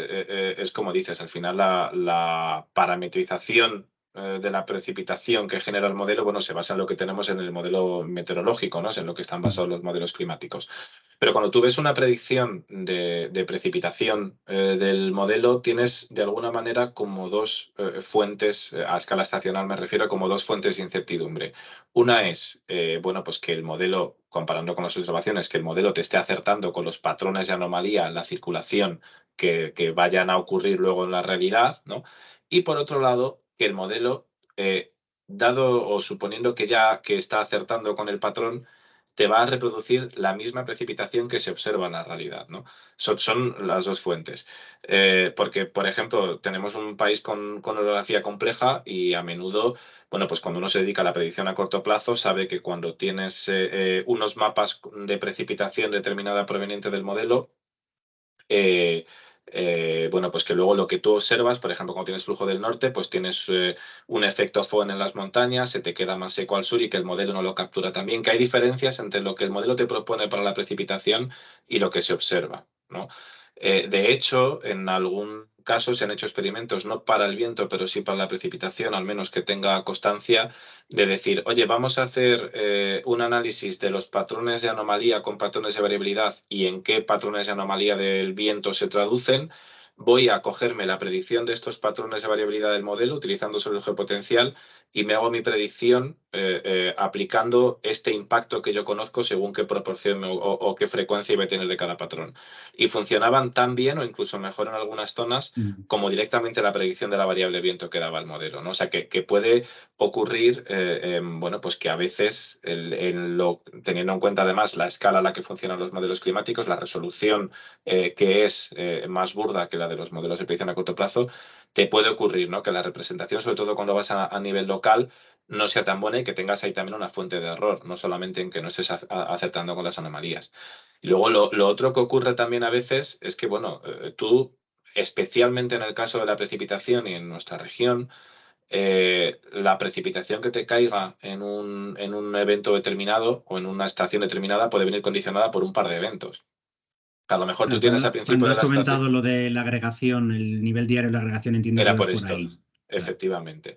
como dices, al final la parametrización de la precipitación que genera el modelo, bueno, se basa en lo que tenemos en el modelo meteorológico, ¿no? Es en lo que están basados los modelos climáticos. Pero cuando tú ves una predicción de precipitación del modelo, tienes de alguna manera como dos fuentes, a escala estacional me refiero, como dos fuentes de incertidumbre. Una es, bueno, pues que el modelo, comparando con las observaciones, que el modelo te esté acertando con los patrones de anomalía en la circulación que vayan a ocurrir luego en la realidad, ¿no? Y por otro lado, que el modelo, dado o suponiendo que está acertando con el patrón, te va a reproducir la misma precipitación que se observa en la realidad, ¿no? Son las dos fuentes. Porque, por ejemplo, tenemos un país con orografía compleja y a menudo, bueno, pues cuando uno se dedica a la predicción a corto plazo, sabe que cuando tienes unos mapas de precipitación determinada proveniente del modelo, bueno, pues que luego lo que tú observas, por ejemplo, cuando tienes flujo del norte, pues tienes un efecto Foehn en las montañas, se te queda más seco al sur y que el modelo no lo captura también, que hay diferencias entre lo que el modelo te propone para la precipitación y lo que se observa, ¿no? De hecho, en algún caso se han hecho experimentos, no para el viento, pero sí para la precipitación, al menos que tenga constancia, de decir, oye, vamos a hacer un análisis de los patrones de anomalía con patrones de variabilidad y en qué patrones de anomalía del viento se traducen. Voy a cogerme la predicción de estos patrones de variabilidad del modelo utilizando solo el geopotencial y me hago mi predicción aplicando este impacto que yo conozco según qué proporción o qué frecuencia iba a tener de cada patrón. Y funcionaban tan bien o incluso mejor en algunas zonas como directamente la predicción de la variable viento que daba el modelo, ¿no? O sea, que puede ocurrir, bueno, pues que a veces, teniendo en cuenta además la escala a la que funcionan los modelos climáticos, la resolución que es más burda que la de los modelos de predicción a corto plazo, te puede ocurrir, ¿no? Que la representación, sobre todo cuando vas a nivel local, no sea tan buena y que tengas ahí también una fuente de error, no solamente en que no estés acertando con las anomalías. Y luego lo otro que ocurre también a veces es que, bueno, tú, especialmente en el caso de la precipitación y en nuestra región, la precipitación que te caiga en un evento determinado o en una estación determinada puede venir condicionada por un par de eventos. A lo mejor tú tienes al principio cuando de has la comentado estación... lo de la agregación, el nivel diario de la agregación, entiendo Era que por es esto. ahí. Efectivamente.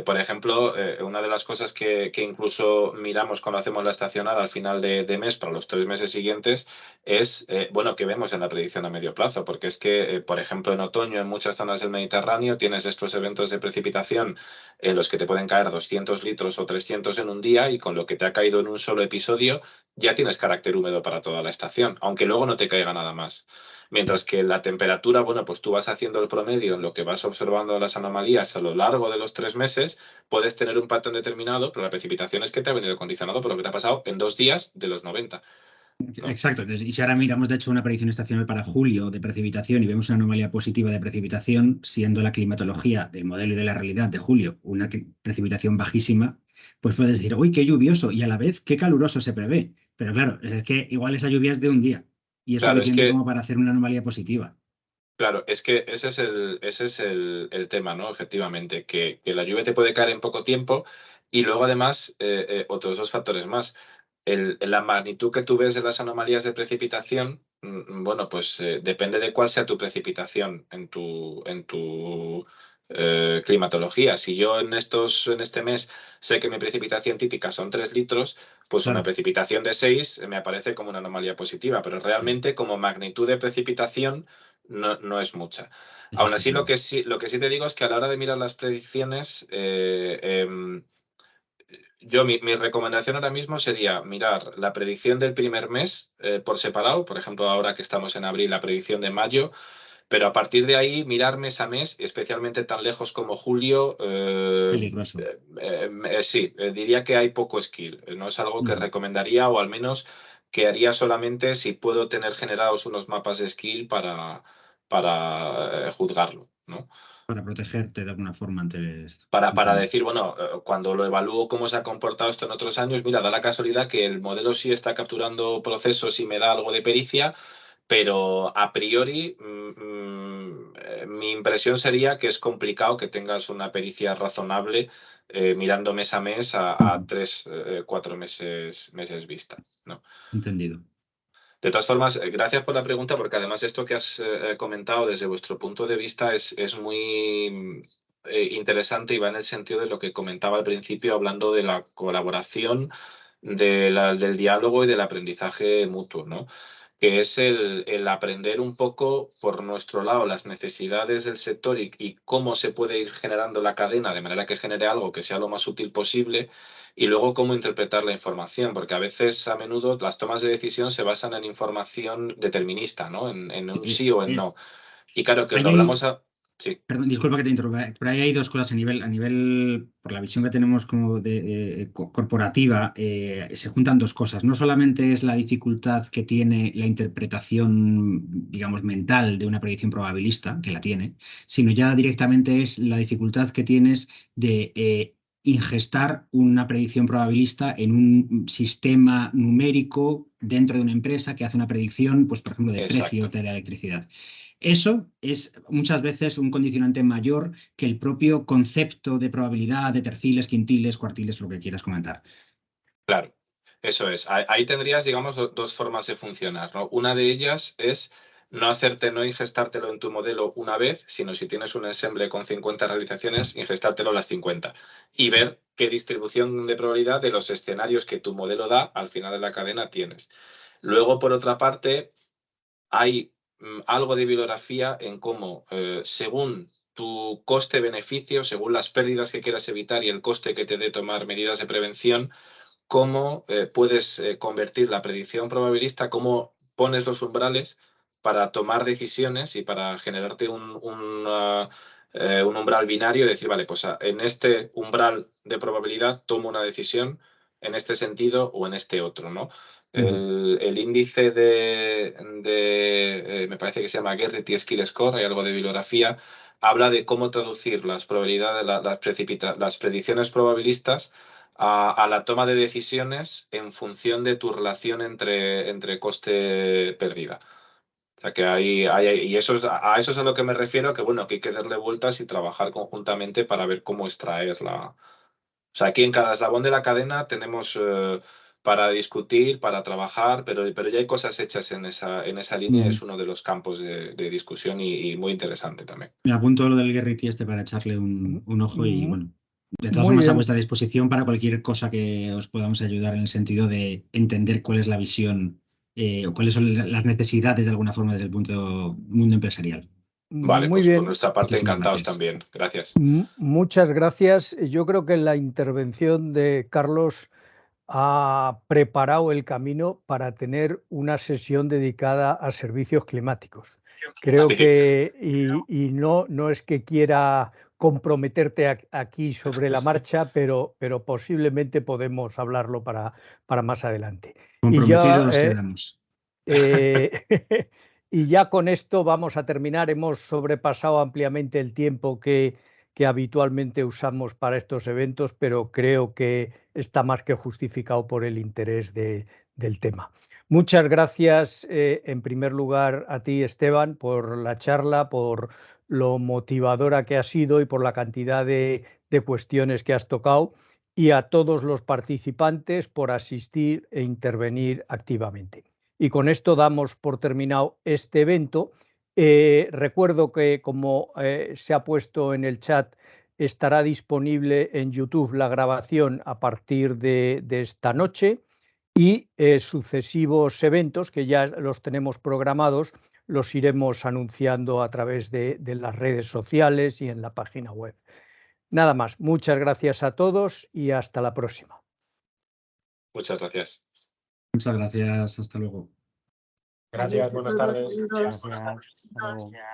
Por ejemplo, una de las cosas que incluso miramos cuando hacemos la estacionada al final de mes para los 3 meses siguientes es, bueno, que vemos en la predicción a medio plazo, porque es que, por ejemplo, en otoño en muchas zonas del Mediterráneo tienes estos eventos de precipitación en los que te pueden caer 200 litros o 300 en un día y con lo que te ha caído en un solo episodio ya tienes carácter húmedo para toda la estación, aunque luego no te caiga nada más. Mientras que la temperatura, bueno, pues tú vas haciendo el promedio en lo que vas observando las anomalías a lo largo de los 3 meses, puedes tener un patrón determinado, pero la precipitación es que te ha venido condicionado por lo que te ha pasado en 2 días de los 90. ¿no? Exacto. Y si ahora miramos, de hecho, una predicción estacional para julio de precipitación y vemos una anomalía positiva de precipitación, siendo la climatología del modelo y de la realidad de julio una precipitación bajísima, pues puedes decir, uy, qué lluvioso, y a la vez, qué caluroso se prevé. Pero claro, es que igual esa lluvia es de un día y es Claro, suficiente como para hacer una anomalía positiva. Claro, es que ese es el tema, ¿no? Efectivamente, que la lluvia te puede caer en poco tiempo y luego además otros 2 factores más. La magnitud que tú ves de las anomalías de precipitación, bueno, pues depende de cuál sea tu precipitación en tu climatología. Si yo en este mes sé que mi precipitación típica son 3 litros, pues Claro. una precipitación de 6 me aparece como una anomalía positiva, pero realmente como magnitud de precipitación no es mucha. Eso Aún está así, claro. lo que sí te digo es que a la hora de mirar las predicciones, mi recomendación ahora mismo sería mirar la predicción del primer mes por separado, por ejemplo, ahora que estamos en abril, la predicción de mayo, pero a partir de ahí mirar mes a mes, especialmente tan lejos como julio. Peligroso. Sí, diría que hay poco skill. No es algo que recomendaría o al menos que haría solamente si puedo tener generados unos mapas de skill para juzgarlo, ¿no? Para protegerte de alguna forma ante esto. Para decir, bueno, cuando lo evalúo cómo se ha comportado esto en otros años, mira, da la casualidad que el modelo sí está capturando procesos y me da algo de pericia, pero a priori mi impresión sería que es complicado que tengas una pericia razonable mirando mes a mes a 3, 4 meses vista, ¿no? Entendido. De todas formas, gracias por la pregunta, porque además esto que has comentado desde vuestro punto de vista es muy interesante y va en el sentido de lo que comentaba al principio, hablando de la colaboración, del diálogo y del aprendizaje mutuo, ¿no? Que es el aprender un poco por nuestro lado las necesidades del sector y cómo se puede ir generando la cadena de manera que genere algo que sea lo más útil posible y luego cómo interpretar la información, porque a veces, a menudo, las tomas de decisión se basan en información determinista, ¿no? En un sí o en no. Y claro, que Ahí lo hay, hablamos Sí. perdón, disculpa que te interrumpa, pero ahí hay 2 cosas a nivel, por la visión que tenemos como de corporativa, se juntan 2 cosas. No solamente es la dificultad que tiene la interpretación, digamos, mental de una predicción probabilista, que la tiene, sino ya directamente es la dificultad que tienes de ingestar una predicción probabilista en un sistema numérico dentro de una empresa que hace una predicción, pues, por ejemplo, de Exacto. precios de la electricidad. Eso es muchas veces un condicionante mayor que el propio concepto de probabilidad de terciles, quintiles, cuartiles, lo que quieras comentar. Claro, eso es. Ahí tendrías, digamos, 2 formas de funcionar, ¿no? Una de ellas es no ingestártelo en tu modelo una vez, sino si tienes un ensemble con 50 realizaciones, ingestártelo las 50 y ver qué distribución de probabilidad de los escenarios que tu modelo da al final de la cadena tienes. Luego, por otra parte, hay algo de bibliografía en cómo, según tu coste-beneficio, según las pérdidas que quieras evitar y el coste que te dé tomar medidas de prevención, cómo puedes convertir la predicción probabilista, cómo pones los umbrales para tomar decisiones y para generarte un umbral binario y decir, vale, pues en este umbral de probabilidad tomo una decisión en este sentido o en este otro, ¿no? El índice me parece que se llama Gerrit Skill Score, hay algo de bibliografía, habla de cómo traducir las probabilidades, las predicciones probabilistas a la toma de decisiones en función de tu relación entre coste-pérdida. O sea que y eso a eso es a lo que me refiero, que bueno, que hay que darle vueltas y trabajar conjuntamente para ver cómo extraerla. O sea, aquí en cada eslabón de la cadena tenemos para discutir, para trabajar, pero ya hay cosas hechas en esa línea. Es uno de los campos de discusión y muy interesante también. Me apunto lo del Guerrity para echarle un ojo y bueno, de todas Muy formas a bien. vuestra disposición para cualquier cosa que os podamos ayudar en el sentido de entender cuál es la visión o cuáles son las necesidades de alguna forma desde el mundo empresarial. Vale, Muy pues bien. por nuestra parte Muchísimas encantados gracias. también. Gracias. Muchas gracias. Yo creo que la intervención de Carlos ha preparado el camino para tener una sesión dedicada a servicios climáticos. Creo Sí. que, y no es que quiera comprometerte aquí sobre la marcha, pero posiblemente podemos hablarlo para más adelante. Comprometidos quedamos. Y ya con esto vamos a terminar. Hemos sobrepasado ampliamente el tiempo que habitualmente usamos para estos eventos, pero creo que está más que justificado por el interés del tema. Muchas gracias, en primer lugar, a ti, Esteban, por la charla, por lo motivadora que ha sido y por la cantidad de cuestiones que has tocado, y a todos los participantes por asistir e intervenir activamente. Y con esto damos por terminado este evento. Recuerdo que, como se ha puesto en el chat, estará disponible en YouTube la grabación a partir de esta noche, y sucesivos eventos que ya los tenemos programados los iremos anunciando a través de las redes sociales y en la página web. Nada más. Muchas gracias a todos y hasta la próxima. Muchas gracias. Muchas gracias. Hasta luego. Gracias, Adiós a buenas todos, tardes. saludos. Gracias. Hasta luego.